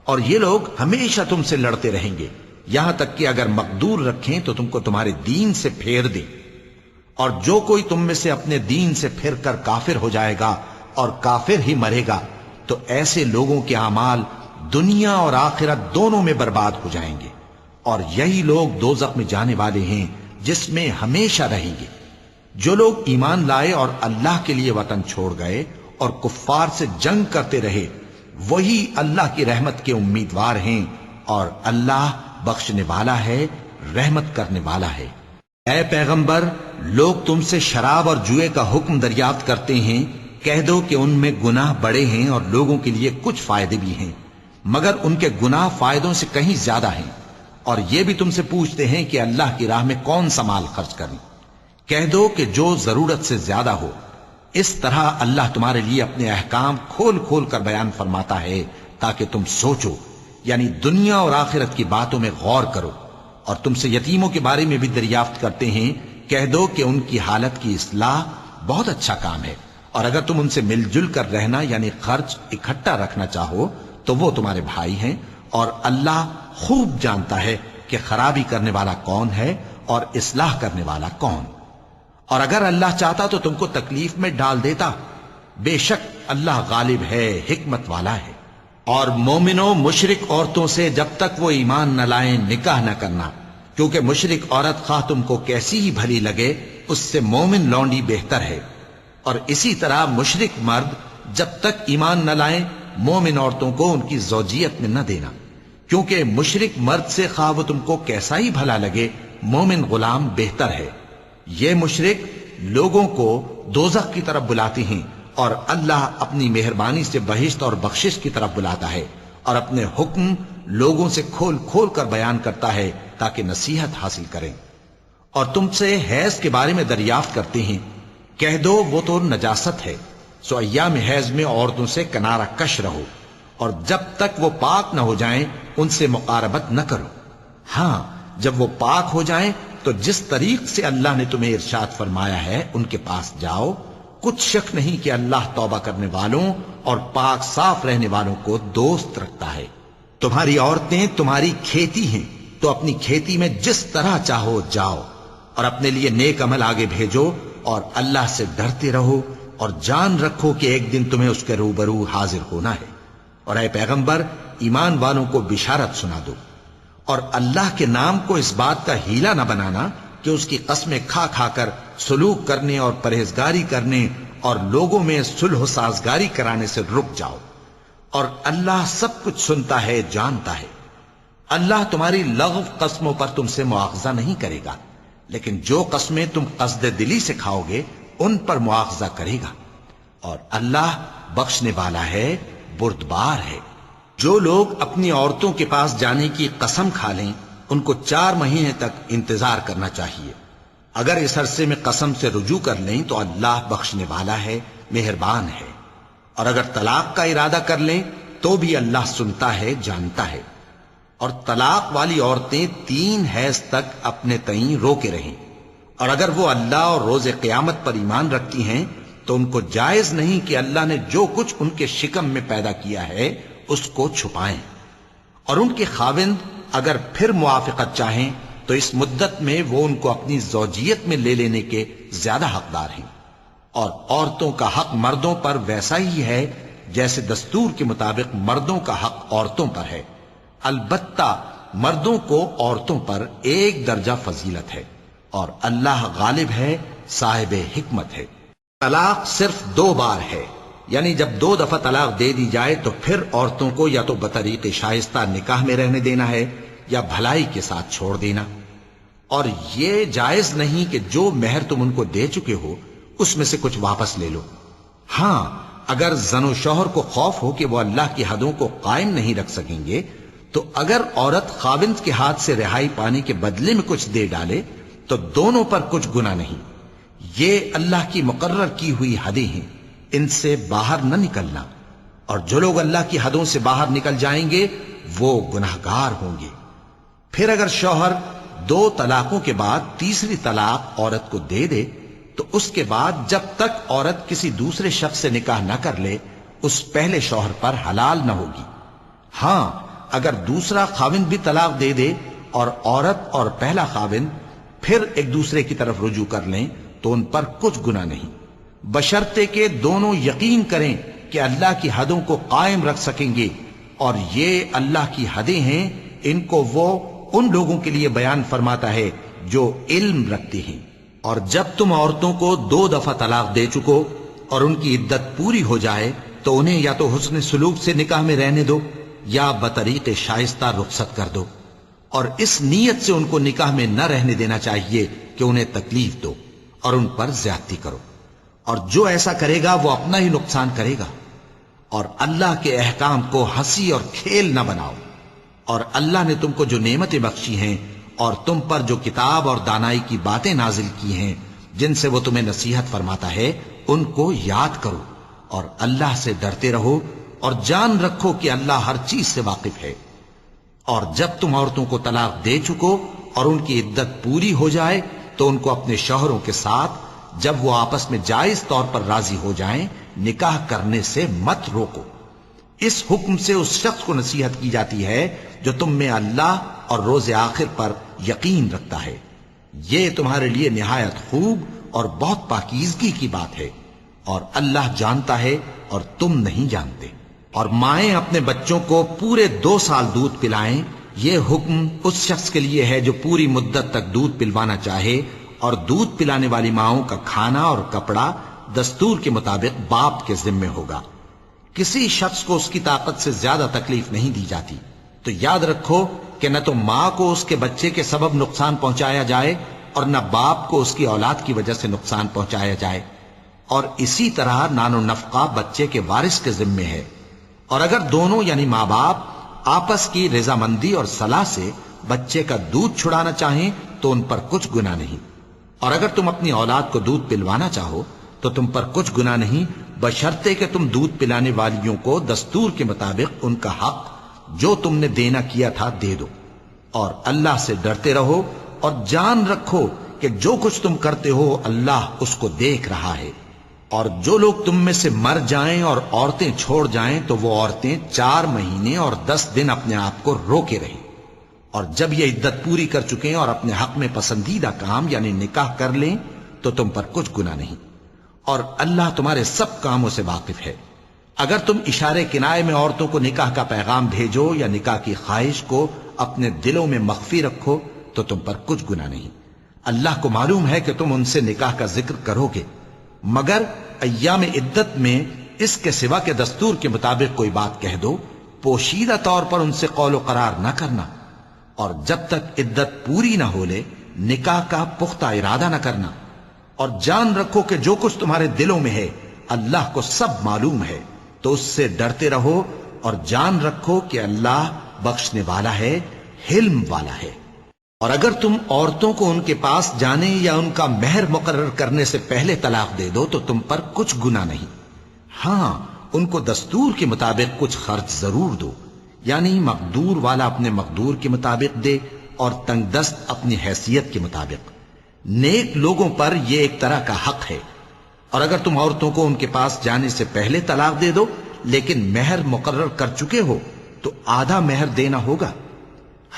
اور یہ لوگ ہمیشہ تم سے لڑتے رہیں گے، یہاں تک کہ اگر مقدور رکھیں تو تم کو تمہارے دین سے پھیر دیں، اور جو کوئی تم میں سے اپنے دین سے پھر کر کافر ہو جائے گا اور کافر ہی مرے گا تو ایسے لوگوں کے اعمال دنیا اور آخرت دونوں میں برباد ہو جائیں گے، اور یہی لوگ دوزخ میں جانے والے ہیں جس میں ہمیشہ رہیں گے۔ جو لوگ ایمان لائے اور اللہ کے لیے وطن چھوڑ گئے اور کفار سے جنگ کرتے رہے وہی اللہ کی رحمت کے امیدوار ہیں، اور اللہ بخشنے والا ہے، رحمت کرنے والا ہے۔ اے پیغمبر، لوگ تم سے شراب اور جوئے کا حکم دریافت کرتے ہیں، کہہ دو کہ ان میں گناہ بڑے ہیں اور لوگوں کے لیے کچھ فائدے بھی ہیں، مگر ان کے گناہ فائدوں سے کہیں زیادہ ہیں۔ اور یہ بھی تم سے پوچھتے ہیں کہ اللہ کی راہ میں کون سا مال خرچ کریں، کہہ دو کہ جو ضرورت سے زیادہ ہو۔ اس طرح اللہ تمہارے لیے اپنے احکام کھول کھول کر بیان فرماتا ہے تاکہ تم سوچو، یعنی دنیا اور آخرت کی باتوں میں غور کرو۔ اور تم سے یتیموں کے بارے میں بھی دریافت کرتے ہیں، کہہ دو کہ ان کی حالت کی اصلاح بہت اچھا کام ہے، اور اگر تم ان سے مل جل کر رہنا یعنی خرچ اکٹھا رکھنا چاہو تو وہ تمہارے بھائی ہیں، اور اللہ خوب جانتا ہے کہ خرابی کرنے والا کون ہے اور اصلاح کرنے والا کون۔ اور اگر اللہ چاہتا تو تم کو تکلیف میں ڈال دیتا، بے شک اللہ غالب ہے، حکمت والا ہے۔ اور مومنوں، مشرک عورتوں سے جب تک وہ ایمان نہ لائیں نکاح نہ کرنا، کیونکہ مشرک عورت خواہ تم کو کیسی ہی بھلی لگے اس سے مومن لونڈی بہتر ہے۔ اور اسی طرح مشرک مرد جب تک ایمان نہ لائیں مومن عورتوں کو ان کی زوجیت میں نہ دینا، کیونکہ مشرک مرد سے خواہ وہ تم کو کیسا ہی بھلا لگے مومن غلام بہتر ہے۔ یہ مشرک لوگوں کو دوزخ کی طرف بلاتے ہیں، اور اللہ اپنی مہربانی سے بہشت اور بخشش کی طرف بلاتا ہے، اور اپنے حکم لوگوں سے کھول کھول کر بیان کرتا ہے تاکہ نصیحت حاصل کریں۔ اور تم سے حیض کے بارے میں دریافت کرتے ہیں، کہہ دو وہ تو نجاست ہے، سو ایام حیض میں عورتوں سے کنارہ کش رہو، اور جب تک وہ پاک نہ ہو جائیں ان سے مقاربت نہ کرو۔ ہاں، جب وہ پاک ہو جائیں تو جس طریق سے اللہ نے تمہیں ارشاد فرمایا ہے ان کے پاس جاؤ، کچھ شک نہیں کہ اللہ توبہ کرنے والوں اور پاک صاف رہنے والوں کو دوست رکھتا ہے۔ تمہاری عورتیں تمہاری کھیتی ہیں، تو اپنی کھیتی میں جس طرح چاہو جاؤ، اور اپنے لیے نیک عمل آگے بھیجو، اور اللہ سے ڈرتے رہو، اور جان رکھو کہ ایک دن تمہیں اس کے روبرو حاضر ہونا ہے۔ اور اے پیغمبر، ایمان والوں کو بشارت سنا دو، اور اللہ کے نام کو اس بات کا ہیلا نہ بنانا کہ اس کی قسمیں کھا کھا کر سلوک کرنے اور پرہیزگاری کرنے اور لوگوں میں صلح و سازگاری کرانے سے رک جاؤ، اور اللہ سب کچھ سنتا ہے، جانتا ہے۔ اللہ تمہاری لغو قسموں پر تم سے مواخذہ نہیں کرے گا، لیکن جو قسمیں تم قصد دلی سے کھاؤ گے ان پر مواخذہ کرے گا، اور اللہ بخشنے والا ہے، بردبار ہے۔ جو لوگ اپنی عورتوں کے پاس جانے کی قسم کھا لیں ان کو 4 مہینے تک انتظار کرنا چاہیے۔ اگر اس عرصے میں قسم سے رجوع کر لیں تو اللہ بخشنے والا ہے، مہربان ہے۔ اور اگر طلاق کا ارادہ کر لیں تو بھی اللہ سنتا ہے، جانتا ہے۔ اور طلاق والی عورتیں 3 حیض تک اپنے تئیں روکے رہیں، اور اگر وہ اللہ اور روز قیامت پر ایمان رکھتی ہیں تو ان کو جائز نہیں کہ اللہ نے جو کچھ ان کے شکم میں پیدا کیا ہے اس کو چھپائیں۔ اور ان کے خاوند اگر پھر موافقت چاہیں تو اس مدت میں وہ ان کو اپنی زوجیت میں لے لینے کے زیادہ حقدار ہیں۔ اور عورتوں کا حق مردوں پر ویسا ہی ہے جیسے دستور کے مطابق مردوں کا حق عورتوں پر ہے، البتہ مردوں کو عورتوں پر 1 درجہ فضیلت ہے، اور اللہ غالب ہے، صاحب حکمت ہے۔ طلاق صرف 2 بار ہے، یعنی جب 2 دفعہ طلاق دے دی جائے تو پھر عورتوں کو یا تو بطریق شائستہ نکاح میں رہنے دینا ہے یا بھلائی کے ساتھ چھوڑ دینا۔ اور یہ جائز نہیں کہ جو مہر تم ان کو دے چکے ہو اس میں سے کچھ واپس لے لو۔ ہاں، اگر زن و شوہر کو خوف ہو کہ وہ اللہ کی حدوں کو قائم نہیں رکھ سکیں گے تو اگر عورت خاوند کے ہاتھ سے رہائی پانے کے بدلے میں کچھ دے ڈالے تو دونوں پر کچھ گناہ نہیں۔ یہ اللہ کی مقرر کی ہوئی حدیں ہیں، ان سے باہر نہ نکلنا، اور جو لوگ اللہ کی حدوں سے باہر نکل جائیں گے وہ گناہگار ہوں گے۔ پھر اگر شوہر 2 طلاقوں کے بعد تیسری طلاق عورت کو دے دے تو اس کے بعد جب تک عورت کسی دوسرے شخص سے نکاح نہ کر لے اس پہلے شوہر پر حلال نہ ہوگی۔ ہاں، اگر دوسرا خاوند بھی طلاق دے دے اور عورت اور پہلا خاوند پھر ایک دوسرے کی طرف رجوع کر لیں تو ان پر کچھ گناہ نہیں، بشرطے کہ دونوں یقین کریں کہ اللہ کی حدوں کو قائم رکھ سکیں گے، اور یہ اللہ کی حدیں ہیں، ان کو وہ ان لوگوں کے لیے بیان فرماتا ہے جو علم رکھتے ہیں۔ اور جب تم عورتوں کو 2 دفعہ طلاق دے چکو اور ان کی عدت پوری ہو جائے تو انہیں یا تو حسن سلوک سے نکاح میں رہنے دو یا بطریق شائستہ رخصت کر دو۔ اور اس نیت سے ان کو نکاح میں نہ رہنے دینا چاہیے کہ انہیں تکلیف دو اور ان پر زیادتی کرو، اور جو ایسا کرے گا وہ اپنا ہی نقصان کرے گا۔ اور اللہ کے احکام کو ہنسی اور کھیل نہ بناؤ، اور اللہ نے تم کو جو نعمتیں بخشی ہیں اور تم پر جو کتاب اور دانائی کی باتیں نازل کی ہیں جن سے وہ تمہیں نصیحت فرماتا ہے، ان کو یاد کرو اور اللہ سے ڈرتے رہو، اور جان رکھو کہ اللہ ہر چیز سے واقف ہے۔ اور جب تم عورتوں کو طلاق دے چکو اور ان کی عدت پوری ہو جائے تو ان کو اپنے شوہروں کے ساتھ جب وہ آپس میں جائز طور پر راضی ہو جائیں نکاح کرنے سے مت روکو۔ اس حکم سے اس شخص کو نصیحت کی جاتی ہے جو تم میں اللہ اور روز آخر پر یقین رکھتا ہے۔ یہ تمہارے لیے نہایت خوب اور بہت پاکیزگی کی بات ہے، اور اللہ جانتا ہے اور تم نہیں جانتے۔ اور مائیں اپنے بچوں کو پورے 2 سال دودھ پلائیں، یہ حکم اس شخص کے لیے ہے جو پوری مدت تک دودھ پلوانا چاہے، اور دودھ پلانے والی ماؤں کا کھانا اور کپڑا دستور کے مطابق باپ کے ذمے ہوگا۔ کسی شخص کو اس کی طاقت سے زیادہ تکلیف نہیں دی جاتی، تو یاد رکھو کہ نہ تو ماں کو اس کے بچے کے سبب نقصان پہنچایا جائے اور نہ باپ کو اس کی اولاد کی وجہ سے نقصان پہنچایا جائے، اور اسی طرح نان و نفقہ بچے کے وارث کے ذمے ہے۔ اور اگر دونوں یعنی ماں باپ آپس کی رضامندی اور صلاح سے بچے کا دودھ چھڑانا چاہیں تو ان پر کچھ گناہ نہیں، اور اگر تم اپنی اولاد کو دودھ پلوانا چاہو تو تم پر کچھ گناہ نہیں، بشرطے کہ تم دودھ پلانے والیوں کو دستور کے مطابق ان کا حق جو تم نے دینا کیا تھا دے دو۔ اور اللہ سے ڈرتے رہو اور جان رکھو کہ جو کچھ تم کرتے ہو اللہ اس کو دیکھ رہا ہے۔ اور جو لوگ تم میں سے مر جائیں اور عورتیں چھوڑ جائیں تو وہ عورتیں 4 مہینے اور 10 دن اپنے آپ کو روکے رہیں، اور جب یہ عدت پوری کر چکیں اور اپنے حق میں پسندیدہ کام یعنی نکاح کر لیں تو تم پر کچھ گناہ نہیں، اور اللہ تمہارے سب کاموں سے واقف ہے۔ اگر تم اشارے کنائے میں عورتوں کو نکاح کا پیغام بھیجو یا نکاح کی خواہش کو اپنے دلوں میں مخفی رکھو تو تم پر کچھ گناہ نہیں۔ اللہ کو معلوم ہے کہ تم ان سے نکاح کا ذکر کرو گے، مگر ایام عدت میں اس کے سوا کے دستور کے مطابق کوئی بات کہہ دو، پوشیدہ طور پر ان سے قول و قرار نہ کرنا، اور جب تک عدت پوری نہ ہو لے نکاح کا پختہ ارادہ نہ کرنا۔ اور جان رکھو کہ جو کچھ تمہارے دلوں میں ہے اللہ کو سب معلوم ہے، تو اس سے ڈرتے رہو اور جان رکھو کہ اللہ بخشنے والا ہے، حلم والا ہے۔ اور اگر تم عورتوں کو ان کے پاس جانے یا ان کا مہر مقرر کرنے سے پہلے طلاق دے دو تو تم پر کچھ گناہ نہیں، ہاں ان کو دستور کے مطابق کچھ خرچ ضرور دو، یعنی مقدور والا اپنے مقدور کے مطابق دے اور تنگ دست اپنی حیثیت کے مطابق۔ نیک لوگوں پر یہ ایک طرح کا حق ہے۔ اور اگر تم عورتوں کو ان کے پاس جانے سے پہلے طلاق دے دو لیکن مہر مقرر کر چکے ہو تو آدھا مہر دینا ہوگا۔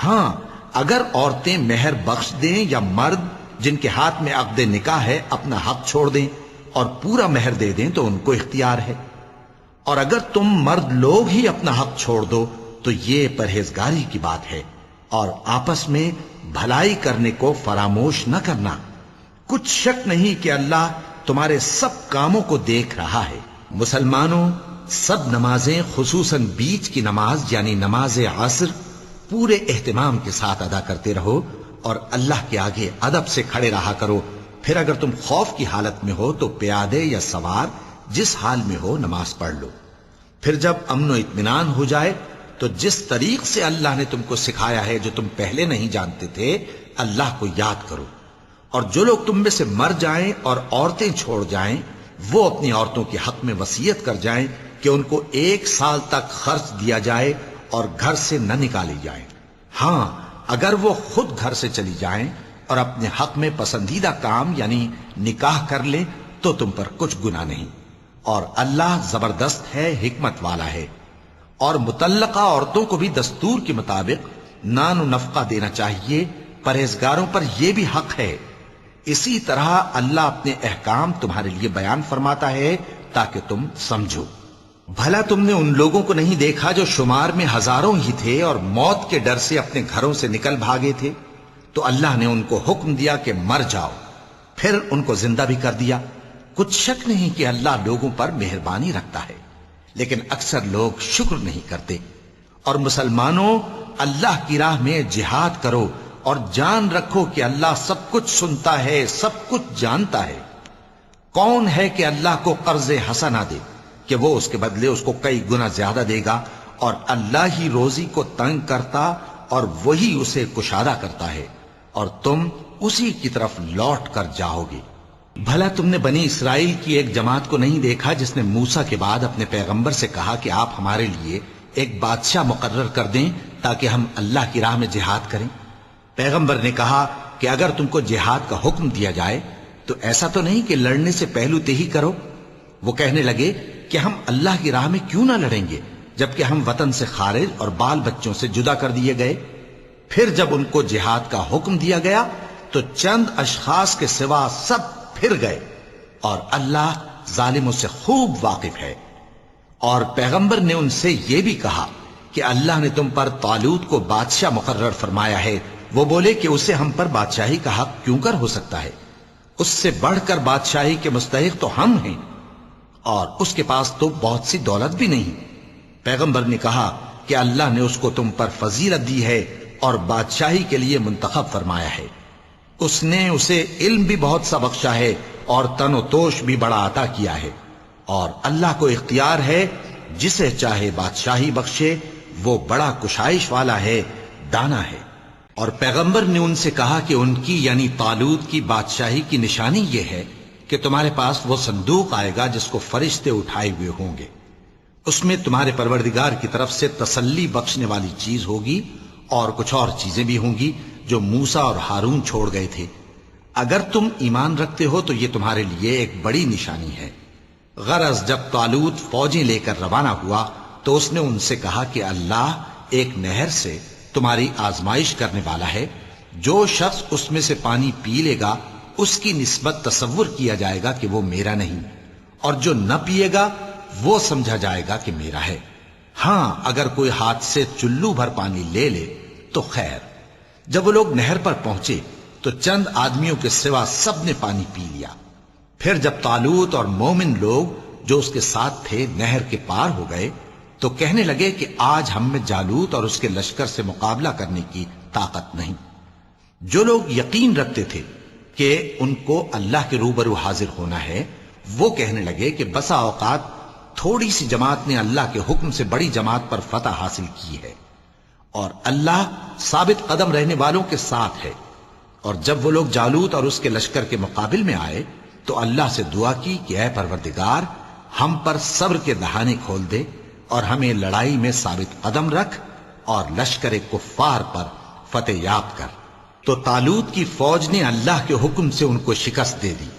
ہاں اگر عورتیں مہر بخش دیں یا مرد جن کے ہاتھ میں عقد نکاح ہے اپنا حق چھوڑ دیں اور پورا مہر دے دیں تو ان کو اختیار ہے۔ اور اگر تم مرد لوگ ہی اپنا حق چھوڑ دو تو یہ پرہیزگاری کی بات ہے، اور آپس میں بھلائی کرنے کو فراموش نہ کرنا۔ کچھ شک نہیں کہ اللہ تمہارے سب کاموں کو دیکھ رہا ہے۔ مسلمانوں، سب نمازیں خصوصاً بیچ کی نماز یعنی نماز عصر پورے اہتمام کے ساتھ ادا کرتے رہو، اور اللہ کے آگے ادب سے کھڑے رہا کرو۔ پھر اگر تم خوف کی حالت میں ہو تو پیادے یا سوار جس حال میں ہو نماز پڑھ لو۔ پھر جب امن و اطمینان ہو جائے تو جس طریق سے اللہ نے تم کو سکھایا ہے جو تم پہلے نہیں جانتے تھے اللہ کو یاد کرو۔ اور جو لوگ تم میں سے مر جائیں اور عورتیں چھوڑ جائیں وہ اپنی عورتوں کے حق میں وصیت کر جائیں کہ ان کو 1 سال تک خرچ دیا جائے اور گھر سے نہ نکالی جائیں۔ ہاں اگر وہ خود گھر سے چلی جائیں اور اپنے حق میں پسندیدہ کام یعنی نکاح کر لیں تو تم پر کچھ گناہ نہیں، اور اللہ زبردست ہے، حکمت والا ہے۔ اور مطلقہ عورتوں کو بھی دستور کے مطابق نان و نفقہ دینا چاہیے، پرہیزگاروں پر یہ بھی حق ہے۔ اسی طرح اللہ اپنے احکام تمہارے لیے بیان فرماتا ہے تاکہ تم سمجھو۔ بھلا تم نے ان لوگوں کو نہیں دیکھا جو شمار میں ہزاروں ہی تھے اور موت کے ڈر سے اپنے گھروں سے نکل بھاگے تھے؟ تو اللہ نے ان کو حکم دیا کہ مر جاؤ، پھر ان کو زندہ بھی کر دیا۔ کچھ شک نہیں کہ اللہ لوگوں پر مہربانی رکھتا ہے، لیکن اکثر لوگ شکر نہیں کرتے۔ اور مسلمانوں، اللہ کی راہ میں جہاد کرو اور جان رکھو کہ اللہ سب کچھ سنتا ہے، سب کچھ جانتا ہے۔ کون ہے کہ اللہ کو قرض حسنہ دے کہ وہ اس کے بدلے اس کو کئی گنا زیادہ دے گا، اور اللہ ہی روزی کو تنگ کرتا اور وہی اسے کشادہ کرتا ہے، اور تم اسی کی طرف لوٹ کر جاؤ گے۔ بھلا تم نے بنی اسرائیل کی ایک جماعت کو نہیں دیکھا جس نے موسیٰ کے بعد اپنے پیغمبر سے کہا کہ آپ ہمارے لیے ایک بادشاہ مقرر کر دیں تاکہ ہم اللہ کی راہ میں جہاد کریں؟ پیغمبر نے کہا کہ اگر تم کو جہاد کا حکم دیا جائے تو ایسا تو نہیں کہ لڑنے سے پہلو تہی کرو۔ وہ کہنے لگے کہ ہم اللہ کی راہ میں کیوں نہ لڑیں گے جبکہ ہم وطن سے خارج اور بال بچوں سے جدا کر دیے گئے۔ پھر جب ان کو جہاد کا حکم دیا گیا تو چند اشخاص کے سوا سب پھر گئے، اور اللہ ظالموں سے خوب واقف ہے۔ اور پیغمبر نے ان سے یہ بھی کہا کہ اللہ نے تم پر طالوت کو بادشاہ مقرر فرمایا ہے۔ وہ بولے کہ اسے ہم پر بادشاہی کا حق کیوں کر ہو سکتا ہے؟ اس سے بڑھ کر بادشاہی کے مستحق تو ہم ہیں، اور اس کے پاس تو بہت سی دولت بھی نہیں۔ پیغمبر نے کہا کہ اللہ نے اس کو تم پر فضیلت دی ہے اور بادشاہی کے لیے منتخب فرمایا ہے۔ اس نے اسے علم بھی بہت سا بخشا ہے اور تن و توش بھی بڑا عطا کیا ہے، اور اللہ کو اختیار ہے جسے چاہے بادشاہی بخشے، وہ بڑا کشائش والا ہے، دانا ہے۔ اور پیغمبر نے ان سے کہا کہ ان کی یعنی طالوت کی بادشاہی کی نشانی یہ ہے کہ تمہارے پاس وہ صندوق آئے گا جس کو فرشتے اٹھائے ہوئے ہوں گے۔ اس میں تمہارے پروردگار کی طرف سے تسلی بخشنے والی چیز ہوگی، اور کچھ اور چیزیں بھی ہوں گی جو موسیٰ اور ہارون چھوڑ گئے تھے۔ اگر تم ایمان رکھتے ہو تو یہ تمہارے لیے ایک بڑی نشانی ہے۔ غرض جب طالوت فوجیں لے کر روانہ ہوا تو اس نے ان سے کہا کہ اللہ ایک نہر سے تمہاری آزمائش کرنے والا ہے، جو شخص اس میں سے پانی پی لے گا اس کی نسبت تصور کیا جائے گا کہ وہ میرا نہیں، اور جو نہ پیے گا وہ سمجھا جائے گا کہ میرا ہے۔ ہاں اگر کوئی ہاتھ سے چلو بھر پانی لے لے تو خیر۔ جب وہ لوگ نہر پر پہنچے تو چند آدمیوں کے سوا سب نے پانی پی لیا۔ پھر جب طالوت اور مومن لوگ جو اس کے ساتھ تھے نہر کے پار ہو گئے تو کہنے لگے کہ آج ہم میں جالوت اور اس کے لشکر سے مقابلہ کرنے کی طاقت نہیں۔ جو لوگ یقین رکھتے تھے کہ ان کو اللہ کے روبرو حاضر ہونا ہے، وہ کہنے لگے کہ بسا اوقات تھوڑی سی جماعت نے اللہ کے حکم سے بڑی جماعت پر فتح حاصل کی ہے، اور اللہ ثابت قدم رہنے والوں کے ساتھ ہے۔ اور جب وہ لوگ جالوت اور اس کے لشکر کے مقابل میں آئے تو اللہ سے دعا کی کہ اے پروردگار، ہم پر صبر کے دہانے کھول دے اور ہمیں لڑائی میں ثابت قدم رکھ اور لشکر کفار پر فتح یاب کر۔ تو طالوت کی فوج نے اللہ کے حکم سے ان کو شکست دے دی،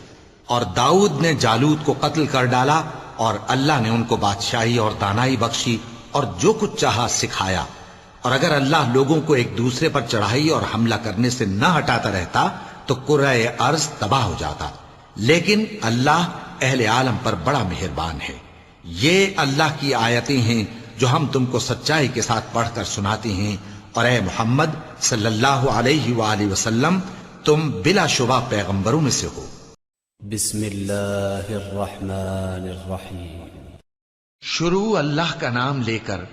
اور داؤد نے جالوت کو قتل کر ڈالا، اور اللہ نے ان کو بادشاہی اور دانائی بخشی اور جو کچھ چاہا سکھایا۔ اور اگر اللہ لوگوں کو ایک دوسرے پر چڑھائی اور حملہ کرنے سے نہ ہٹاتا رہتا تو کرۂ ارض تباہ ہو جاتا، لیکن اللہ اہل عالم پر بڑا مہربان ہے۔ یہ اللہ کی آیتیں ہیں جو ہم تم کو سچائی کے ساتھ پڑھ کر سناتے ہیں، اور اے محمد صلی اللہ علیہ وآلہ وسلم تم بلا شبہ پیغمبروں میں سے ہو۔ بسم اللہ الرحمن الرحیم۔ شروع اللہ کا نام لے کر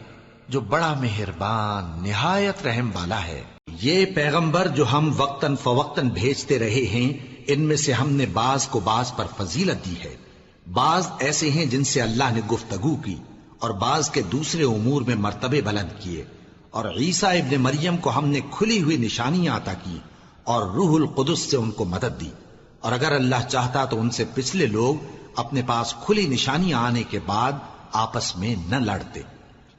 جو بڑا مہربان نہایت رحم والا ہے۔ یہ پیغمبر جو ہم وقتاً فوقتاً بھیجتے رہے ہیں، ان میں سے ہم نے بعض کو بعض پر فضیلت دی ہے۔ بعض ایسے ہیں جن سے اللہ نے گفتگو کی، اور بعض کے دوسرے امور میں مرتبے بلند کیے۔ اور عیسیٰ ابن مریم کو ہم نے کھلی ہوئی نشانیاں عطا کی اور روح القدس سے ان کو مدد دی۔ اور اگر اللہ چاہتا تو ان سے پچھلے لوگ اپنے پاس کھلی نشانیاں آنے کے بعد آپس میں نہ لڑتے،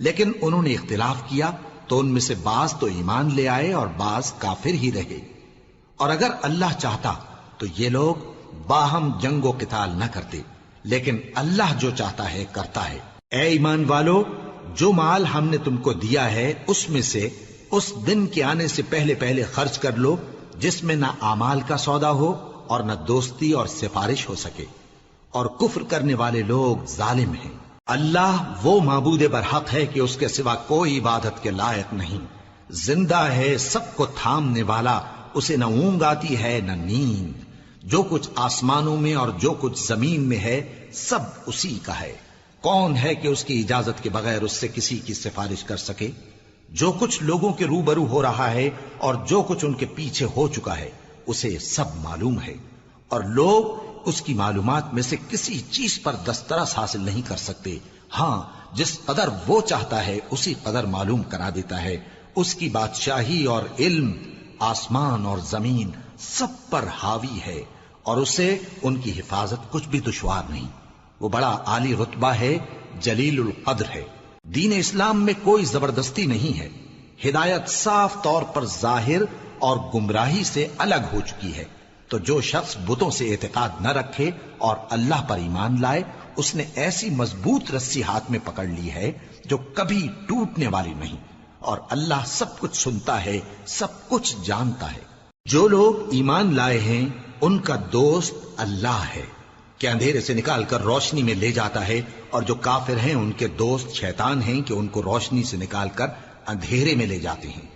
لیکن انہوں نے اختلاف کیا تو ان میں سے بعض تو ایمان لے آئے اور بعض کافر ہی رہے۔ اور اگر اللہ چاہتا تو یہ لوگ باہم جنگ و قتال نہ کرتے، لیکن اللہ جو چاہتا ہے کرتا ہے۔ اے ایمان والو، جو مال ہم نے تم کو دیا ہے اس میں سے اس دن کے آنے سے پہلے پہلے خرچ کر لو جس میں نہ اعمال کا سودا ہو اور نہ دوستی اور سفارش ہو سکے، اور کفر کرنے والے لوگ ظالم ہیں۔ اللہ وہ معبود برحق ہے کہ اس کے سوا کوئی عبادت کے لائق نہیں، زندہ ہے، سب کو تھامنے والا، اسے نہ اونگ آتی ہے نہ نیند۔ جو کچھ آسمانوں میں اور جو کچھ زمین میں ہے سب اسی کا ہے۔ کون ہے کہ اس کی اجازت کے بغیر اس سے کسی کی سفارش کر سکے؟ جو کچھ لوگوں کے روبرو ہو رہا ہے اور جو کچھ ان کے پیچھے ہو چکا ہے اسے سب معلوم ہے، اور لوگ اس کی معلومات میں سے کسی چیز پر دسترس حاصل نہیں کر سکتے۔ ہاں، جس قدر وہ چاہتا ہے اسی قدر معلوم کرا دیتا ہے۔ اس کی بادشاہی اور علم آسمان اور زمین سب پر حاوی ہے، اور اسے ان کی حفاظت کچھ بھی دشوار نہیں۔ وہ بڑا عالی رتبہ ہے، جلیل القدر ہے۔ دین اسلام میں کوئی زبردستی نہیں ہے، ہدایت صاف طور پر ظاہر اور گمراہی سے الگ ہو چکی ہے۔ تو جو شخص بتوں سے اعتقاد نہ رکھے اور اللہ پر ایمان لائے، اس نے ایسی مضبوط رسی ہاتھ میں پکڑ لی ہے جو کبھی ٹوٹنے والی نہیں، اور اللہ سب کچھ سنتا ہے، سب کچھ جانتا ہے۔ جو لوگ ایمان لائے ہیں ان کا دوست اللہ ہے کہ اندھیرے سے نکال کر روشنی میں لے جاتا ہے، اور جو کافر ہیں ان کے دوست شیطان ہیں کہ ان کو روشنی سے نکال کر اندھیرے میں لے جاتے ہیں۔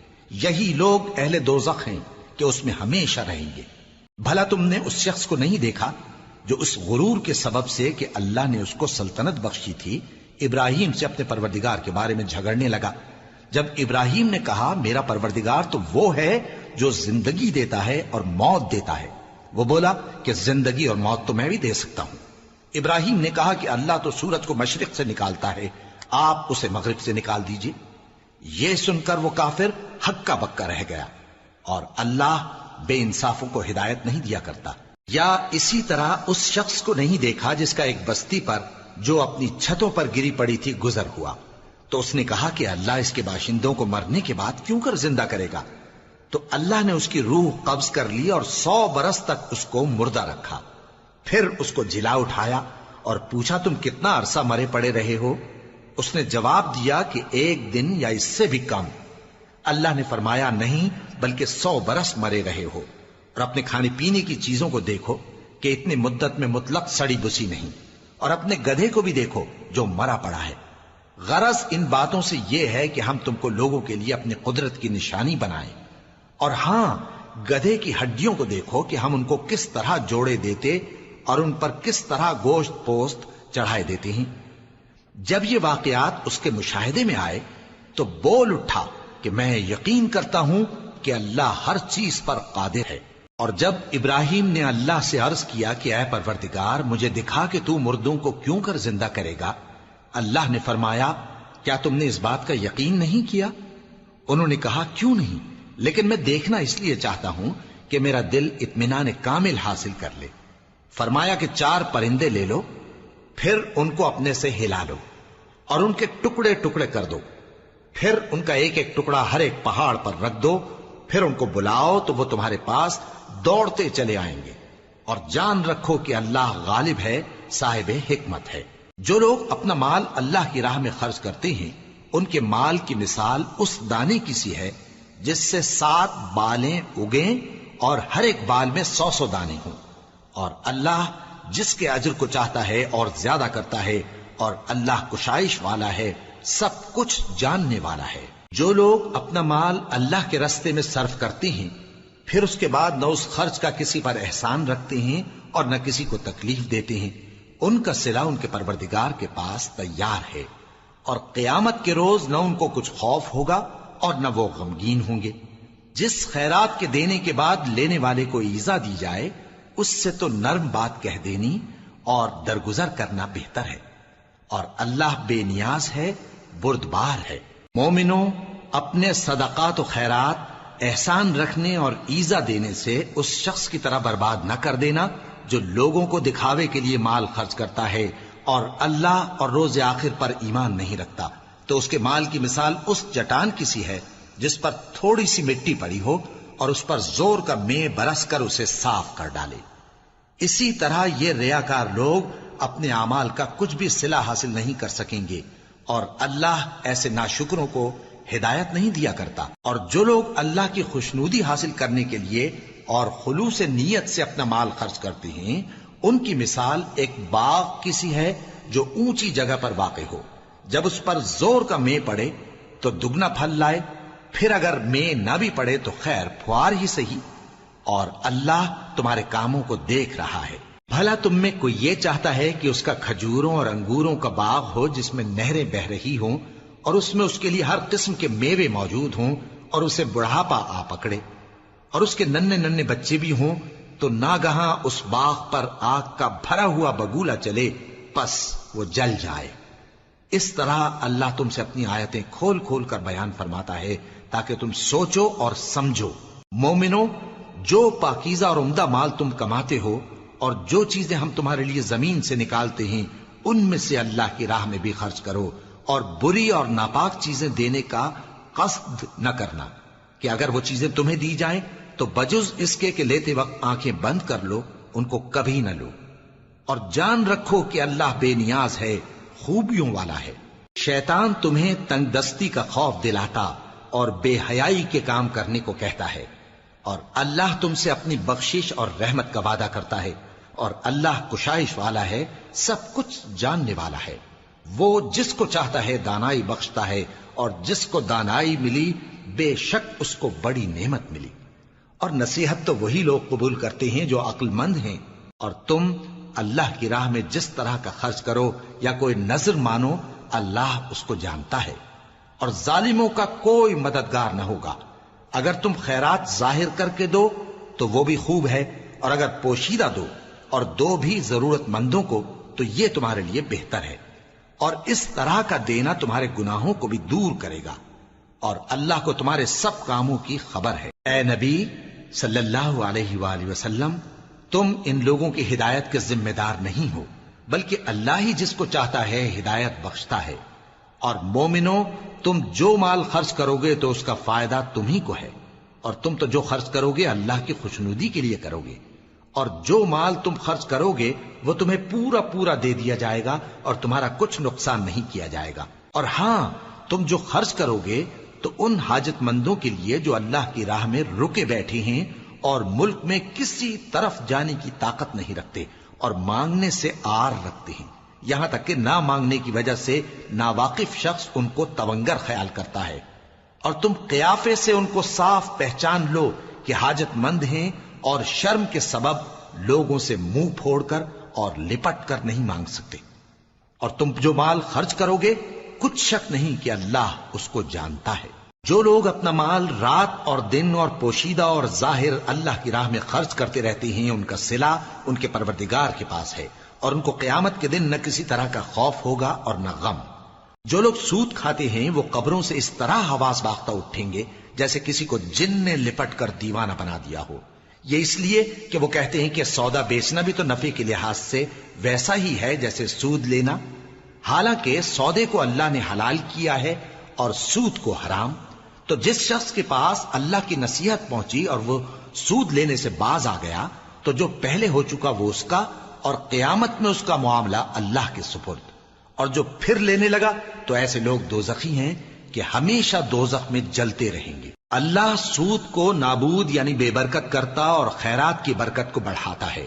یہی لوگ اہل دوزخ ہیں کہ اس میں ہمیشہ رہیں گے۔ بھلا تم نے اس شخص کو نہیں دیکھا جو اس غرور کے سبب سے کہ اللہ نے اس کو سلطنت بخشی تھی، ابراہیم سے اپنے پروردگار کے بارے میں جھگڑنے لگا؟ جب ابراہیم نے کہا میرا پروردگار تو وہ ہے جو زندگی دیتا ہے اور موت دیتا ہے، وہ بولا کہ زندگی اور موت تو میں بھی دے سکتا ہوں۔ ابراہیم نے کہا کہ اللہ تو سورج کو مشرق سے نکالتا ہے، آپ اسے مغرب سے نکال دیجئے۔ یہ سن کر وہ کافر ہکا بکا رہ گیا، اور اللہ بے انصافوں کو ہدایت نہیں دیا کرتا۔ یا اسی طرح اس شخص کو نہیں دیکھا جس کا ایک بستی پر جو اپنی چھتوں پر گری پڑی تھی گزر ہوا، تو اس نے کہا کہ اللہ اس کے باشندوں کو مرنے کے بعد کیوں کر زندہ کرے گا؟ تو اللہ نے اس کی روح قبض کر لی اور 100 برس تک اس کو مردہ رکھا۔ پھر اس کو جلا اٹھایا اور پوچھا تم کتنا عرصہ مرے پڑے رہے ہو؟ اس نے جواب دیا کہ 1 دن یا اس سے بھی کم۔ اللہ نے فرمایا نہیں بلکہ 100 برس مرے رہے ہو، اور اپنے کھانے پینے کی چیزوں کو دیکھو کہ اتنی مدت میں مطلق سڑی بسی نہیں، اور اپنے گدھے کو بھی دیکھو جو مرا پڑا ہے۔ غرض ان باتوں سے یہ ہے کہ ہم تم کو لوگوں کے لیے اپنی قدرت کی نشانی بنائیں۔ اور ہاں، گدھے کی ہڈیوں کو دیکھو کہ ہم ان کو کس طرح جوڑے دیتے اور ان پر کس طرح گوشت پوست چڑھائے دیتے ہیں۔ جب یہ واقعات اس کے مشاہدے میں آئے تو بول اٹھا کہ میں یقین کرتا ہوں کہ اللہ ہر چیز پر قادر ہے۔ اور جب ابراہیم نے اللہ سے عرض کیا کہ اے پروردگار مجھے دکھا کہ تو مردوں کو کیوں کر زندہ کرے گا، اللہ نے فرمایا کیا تم نے اس بات کا یقین نہیں کیا؟ انہوں نے کہا کیوں نہیں، لیکن میں دیکھنا اس لیے چاہتا ہوں کہ میرا دل اطمینان کامل حاصل کر لے۔ فرمایا کہ 4 پرندے لے لو، پھر ان کو اپنے سے ہلا لو اور ان کے ٹکڑے ٹکڑے کر دو، پھر ان کا ایک ایک ٹکڑا ہر ایک پہاڑ پر رکھ دو، پھر ان کو بلاؤ تو وہ تمہارے پاس دوڑتے چلے آئیں گے، اور جان رکھو کہ اللہ غالب ہے، صاحب حکمت ہے۔ جو لوگ اپنا مال اللہ کی راہ میں خرچ کرتے ہیں ان کے مال کی مثال اس دانے کی سی ہے جس سے 7 بالیں اگیں اور ہر ایک بال میں 100 دانے ہوں، اور اللہ جس کے اجر کو چاہتا ہے اور زیادہ کرتا ہے، اور اللہ کشائش والا ہے، سب کچھ جاننے والا ہے۔ جو لوگ اپنا مال اللہ کے راستے میں صرف کرتے ہیں پھر اس کے بعد نہ اس خرچ کا کسی پر احسان رکھتے ہیں اور نہ کسی کو تکلیف دیتے ہیں، ان کا صلہ ان کے پروردگار کے پاس تیار ہے، اور قیامت کے روز نہ ان کو کچھ خوف ہوگا اور نہ وہ غمگین ہوں گے۔ جس خیرات کے دینے کے بعد لینے والے کو ایذا دی جائے اس سے تو نرم بات کہہ دینی اور درگزر کرنا بہتر ہے، اور اللہ بے نیاز ہے، بردبار ہے۔ مومنوں، اپنے صدقات و خیرات احسان رکھنے اور ایذا دینے سے اس شخص کی طرح برباد نہ کر دینا جو لوگوں کو دکھاوے کے لیے مال خرچ کرتا ہے اور اللہ اور روز آخر پر ایمان نہیں رکھتا، تو اس کے مال کی مثال اس چٹان کی سی ہے جس پر تھوڑی سی مٹی پڑی ہو اور اس پر زور کا مے برس کر اسے صاف کر ڈالے۔ اسی طرح یہ ریاکار لوگ اپنے اعمال کا کچھ بھی صلہ حاصل نہیں کر سکیں گے، اور اللہ ایسے ناشکروں کو ہدایت نہیں دیا کرتا۔ اور جو لوگ اللہ کی خوشنودی حاصل کرنے کے لیے اور خلوص نیت سے اپنا مال خرچ کرتے ہیں ان کی مثال ایک باغ کی سی ہے جو اونچی جگہ پر واقع ہو، جب اس پر زور کا مے پڑے تو دگنا پھل لائے، پھر اگر مے نہ بھی پڑے تو خیر پھوار ہی سہی، اور اللہ تمہارے کاموں کو دیکھ رہا ہے۔ بھلا تم میں کوئی یہ چاہتا ہے کہ اس کا کھجوروں اور انگوروں کا باغ ہو جس میں نہریں بہ رہی ہوں اور اس میں اس کے لیے ہر قسم کے میوے موجود ہوں اور اسے بڑھاپا آ پکڑے اور اس کے ننھے ننھے بچے بھی ہوں تو ناگہاں اس باغ پر آگ کا بھرا ہوا بگولا چلے پس وہ جل جائے۔ اس طرح اللہ تم سے اپنی آیتیں کھول کھول کر بیان فرماتا ہے تاکہ تم سوچو اور سمجھو۔ مومنو، جو پاکیزہ اور عمدہ مال تم کماتے ہو اور جو چیزیں ہم تمہارے لیے زمین سے نکالتے ہیں ان میں سے اللہ کی راہ میں بھی خرچ کرو، اور بری اور ناپاک چیزیں دینے کا قصد نہ کرنا کہ اگر وہ چیزیں تمہیں دی جائیں تو بجز اس کے کہ لیتے وقت آنکھیں بند کر لو ان کو کبھی نہ لو، اور جان رکھو کہ اللہ بے نیاز ہے، خوبیوں والا ہے۔ شیطان تمہیں تنگ دستی کا خوف دلاتا اور بے حیائی کے کام کرنے کو کہتا ہے، اور اللہ تم سے اپنی بخشش اور رحمت کا وعدہ کرتا ہے، اور اللہ کشائش والا ہے، سب کچھ جاننے والا ہے۔ وہ جس کو چاہتا ہے دانائی بخشتا ہے، اور جس کو دانائی ملی بے شک اس کو بڑی نعمت ملی۔ اور نصیحت تو وہی لوگ قبول کرتے ہیں جو عقل مند ہیں، اور تم اللہ کی راہ میں جس طرح کا خرچ کرو یا کوئی نذر مانو اللہ اس کو جانتا ہے، اور ظالموں کا کوئی مددگار نہ ہوگا۔ اگر تم خیرات ظاہر کر کے دو تو وہ بھی خوب ہے، اور اگر پوشیدہ دو اور دو بھی ضرورت مندوں کو تو یہ تمہارے لیے بہتر ہے، اور اس طرح کا دینا تمہارے گناہوں کو بھی دور کرے گا، اور اللہ کو تمہارے سب کاموں کی خبر ہے۔ اے نبی صلی اللہ علیہ وآلہ وسلم، تم ان لوگوں کی ہدایت کے ذمہ دار نہیں ہو، بلکہ اللہ ہی جس کو چاہتا ہے ہدایت بخشتا ہے۔ اور مومنو، تم جو مال خرچ کرو گے تو اس کا فائدہ تم ہی کو ہے، اور تم تو جو خرچ کرو گے اللہ کی خوشنودی کے لیے کرو گے، اور جو مال تم خرچ کرو گے وہ تمہیں پورا پورا دے دیا جائے گا اور تمہارا کچھ نقصان نہیں کیا جائے گا۔ اور ہاں، تم جو خرچ کرو گے تو ان حاجت مندوں کے لیے جو اللہ کی راہ میں رکے بیٹھے ہیں اور ملک میں کسی طرف جانے کی طاقت نہیں رکھتے اور مانگنے سے آر رکھتے ہیں، یہاں تک کہ نہ مانگنے کی وجہ سے ناواقف شخص ان کو تونگر خیال کرتا ہے، اور تم قیافے سے ان کو صاف پہچان لو کہ حاجت مند ہیں، اور شرم کے سبب لوگوں سے منہ پھوڑ کر اور لپٹ کر نہیں مانگ سکتے۔ اور تم جو مال خرچ کرو گے کچھ شک نہیں کہ اللہ اس کو جانتا ہے۔ جو لوگ اپنا مال رات اور دن اور پوشیدہ اور ظاہر اللہ کی راہ میں خرچ کرتے رہتے ہیں، ان کا صلہ ان کے پروردگار کے پاس ہے، اور ان کو قیامت کے دن نہ کسی طرح کا خوف ہوگا اور نہ غم۔ جو لوگ سود کھاتے ہیں وہ قبروں سے اس طرح حواس باختہ اٹھیں گے جیسے کسی کو جن نے لپٹ کر دیوانہ بنا دیا ہو، یہ اس لیے کہ وہ کہتے ہیں کہ سودا بیچنا بھی تو نفع کے لحاظ سے ویسا ہی ہے جیسے سود لینا، حالانکہ سودے کو اللہ نے حلال کیا ہے اور سود کو حرام۔ تو جس شخص کے پاس اللہ کی نصیحت پہنچی اور وہ سود لینے سے باز آ گیا تو جو پہلے ہو چکا وہ اس کا، اور قیامت میں اس کا معاملہ اللہ کے سپرد، اور جو پھر لینے لگا تو ایسے لوگ دوزخی ہیں کہ ہمیشہ دوزخ میں جلتے رہیں گے۔ اللہ سود کو نابود یعنی بے برکت کرتا اور خیرات کی برکت کو بڑھاتا ہے،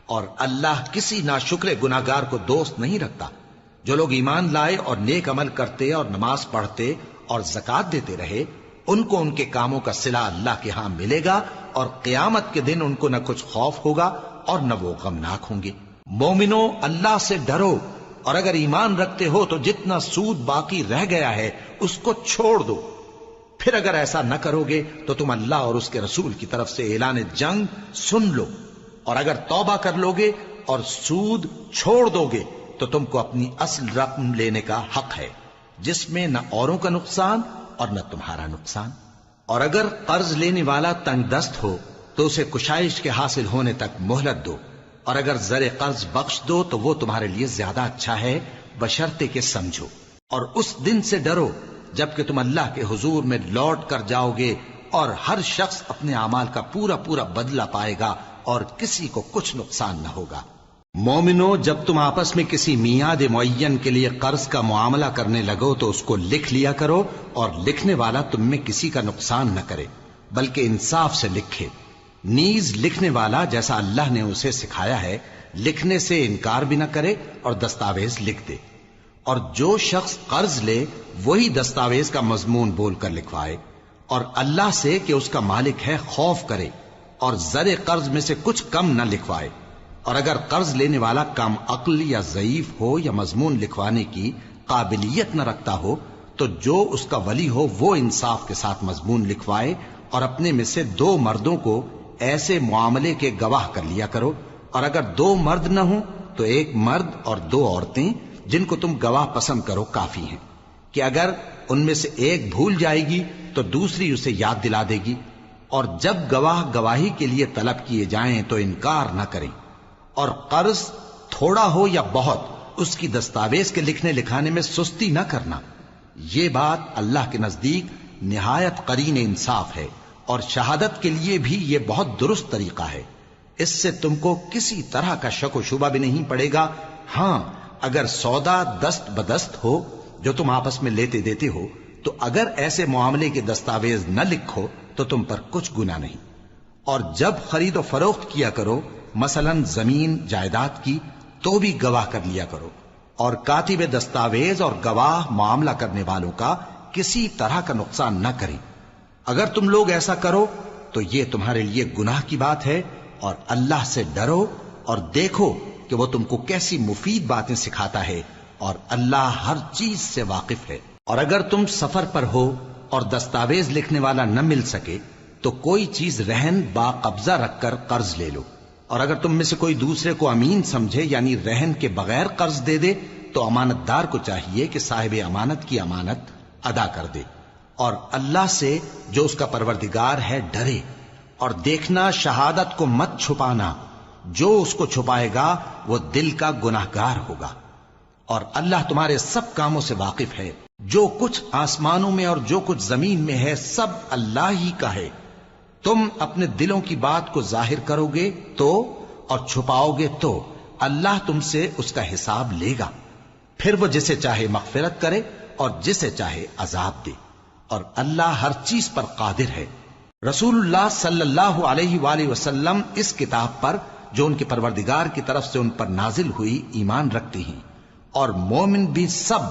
اور اللہ کسی ناشکر گناہگار کو دوست نہیں رکھتا۔ جو لوگ ایمان لائے اور نیک عمل کرتے اور نماز پڑھتے اور زکوٰۃ دیتے رہے ان کو ان کے کاموں کا صلہ اللہ کے ہاں ملے گا، اور قیامت کے دن ان کو نہ کچھ خوف ہوگا اور نہ وہ غمناک ہوں گے۔ مومنو، اللہ سے ڈرو، اور اگر ایمان رکھتے ہو تو جتنا سود باقی رہ گیا ہے اس کو چھوڑ دو، پھر اگر ایسا نہ کرو گے تو تم اللہ اور اس کے رسول کی طرف سے اعلان جنگ سن لو، اور اگر توبہ کر لو گے اور سود چھوڑ دو گے تو تم کو اپنی اصل رقم لینے کا حق ہے، جس میں نہ اوروں کا نقصان اور نہ تمہارا نقصان۔ اور اگر قرض لینے والا تنگ دست ہو تو اسے کشائش کے حاصل ہونے تک مہلت دو، اور اگر زر قرض بخش دو تو وہ تمہارے لیے زیادہ اچھا ہے بشرطے کہ سمجھو۔ اور اس دن سے ڈرو جبکہ تم اللہ کے حضور میں لوٹ کر جاؤ گے، اور ہر شخص اپنے اعمال کا پورا پورا بدلہ پائے گا اور کسی کو کچھ نقصان نہ ہوگا۔ مومنو، جب تم آپس میں کسی میعاد معین کے لیے قرض کا معاملہ کرنے لگو تو اس کو لکھ لیا کرو، اور لکھنے والا تم میں کسی کا نقصان نہ کرے بلکہ انصاف سے لکھے۔ نیز لکھنے والا جیسا اللہ نے اسے سکھایا ہے لکھنے سے انکار بھی نہ کرے اور دستاویز لکھ دے، اور جو شخص قرض لے وہی دستاویز کا مضمون بول کر لکھوائے، اور اللہ سے کہ اس کا مالک ہے خوف کرے، اور زر قرض میں سے کچھ کم نہ لکھوائے۔ اور اگر قرض لینے والا کم عقل یا ضعیف ہو یا مضمون لکھوانے کی قابلیت نہ رکھتا ہو تو جو اس کا ولی ہو وہ انصاف کے ساتھ مضمون لکھوائے، اور اپنے میں سے 2 مردوں کو ایسے معاملے کے گواہ کر لیا کرو، اور اگر 2 مرد نہ ہوں تو 1 مرد اور 2 عورتیں جن کو تم گواہ پسند کرو کافی ہیں، کہ اگر ان میں سے ایک بھول جائے گی تو دوسری اسے یاد دلا دے گی، اور جب گواہ گواہی کے لیے طلب کیے جائیں تو انکار نہ کریں، اور قرض تھوڑا ہو یا بہت اس کی دستاویز کے لکھنے لکھانے میں سستی نہ کرنا۔ یہ بات اللہ کے نزدیک نہایت قرین انصاف ہے، اور شہادت کے لیے بھی یہ بہت درست طریقہ ہے، اس سے تم کو کسی طرح کا شک و شبہ بھی نہیں پڑے گا۔ ہاں اگر سودا دست بدست ہو جو تم آپس میں لیتے دیتے ہو، تو اگر ایسے معاملے کے دستاویز نہ لکھو تو تم پر کچھ گناہ نہیں، اور جب خرید و فروخت کیا کرو مثلا زمین جائیداد کی تو بھی گواہ کر لیا کرو، اور کاتب دستاویز اور گواہ معاملہ کرنے والوں کا کسی طرح کا نقصان نہ کریں۔ اگر تم لوگ ایسا کرو تو یہ تمہارے لیے گناہ کی بات ہے، اور اللہ سے ڈرو اور دیکھو کہ وہ تم کو کیسی مفید باتیں سکھاتا ہے، اور اللہ ہر چیز سے واقف ہے۔ اور اگر تم سفر پر ہو اور دستاویز لکھنے والا نہ مل سکے تو کوئی چیز رہن با قبضہ رکھ کر قرض لے لو، اور اگر تم میں سے کوئی دوسرے کو امین سمجھے یعنی رہن کے بغیر قرض دے دے تو امانت دار کو چاہیے کہ صاحب امانت کی امانت ادا کر دے، اور اللہ سے جو اس کا پروردگار ہے ڈرے، اور دیکھنا شہادت کو مت چھپانا، جو اس کو چھپائے گا وہ دل کا گناہگار ہوگا، اور اللہ تمہارے سب کاموں سے واقف ہے۔ جو کچھ آسمانوں میں اور جو کچھ زمین میں ہے سب اللہ ہی کا ہے۔ تم اپنے دلوں کی بات کو ظاہر کرو گے تو اور چھپاؤ گے تو اللہ تم سے اس کا حساب لے گا، پھر وہ جسے چاہے مغفرت کرے اور جسے چاہے عذاب دے، اور اللہ ہر چیز پر قادر ہے۔ رسول اللہ صلی اللہ علیہ وآلہ وسلم اس کتاب پر جو ان کے پروردگار کی طرف سے ان پر نازل ہوئی ایمان رکھتے ہیں، اور مومن بھی سب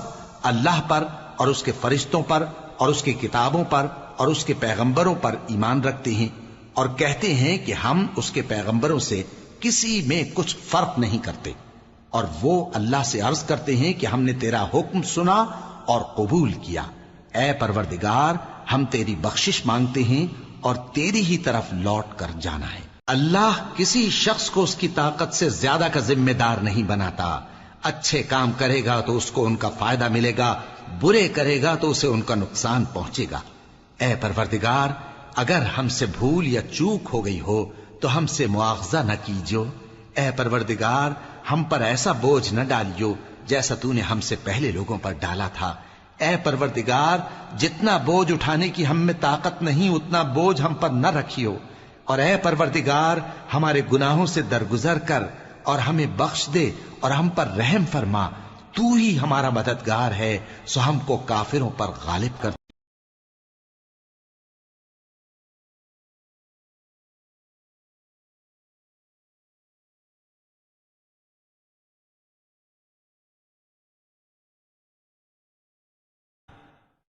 اللہ پر اور اس کے فرشتوں پر اور اس کی کتابوں پر اور اس کے پیغمبروں پر ایمان رکھتے ہیں، اور کہتے ہیں کہ ہم اس کے پیغمبروں سے کسی میں کچھ فرق نہیں کرتے، اور وہ اللہ سے عرض کرتے ہیں کہ ہم نے تیرا حکم سنا اور قبول کیا۔ اے پروردگار، ہم تیری بخشش مانگتے ہیں اور تیری ہی طرف لوٹ کر جانا ہے۔ اللہ کسی شخص کو اس کی طاقت سے زیادہ کا ذمہ دار نہیں بناتا۔ اچھے کام کرے گا تو اس کو ان کا فائدہ ملے گا، برے کرے گا تو اسے ان کا نقصان پہنچے گا۔ اے پروردگار، اگر ہم سے بھول یا چوک ہو گئی ہو تو ہم سے مواخذہ نہ کیجو۔ اے پروردگار، ہم پر ایسا بوجھ نہ ڈالیو جیسا تو نے ہم سے پہلے لوگوں پر ڈالا تھا۔ اے پروردگار، جتنا بوجھ اٹھانے کی ہم میں طاقت نہیں اتنا بوجھ ہم پر نہ رکھیو، اور اے پروردگار ہمارے گناہوں سے درگزر کر اور ہمیں بخش دے اور ہم پر رحم فرما، تو ہی ہمارا مددگار ہے، سو ہم کو کافروں پر غالب کر۔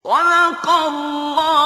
صدق اللہ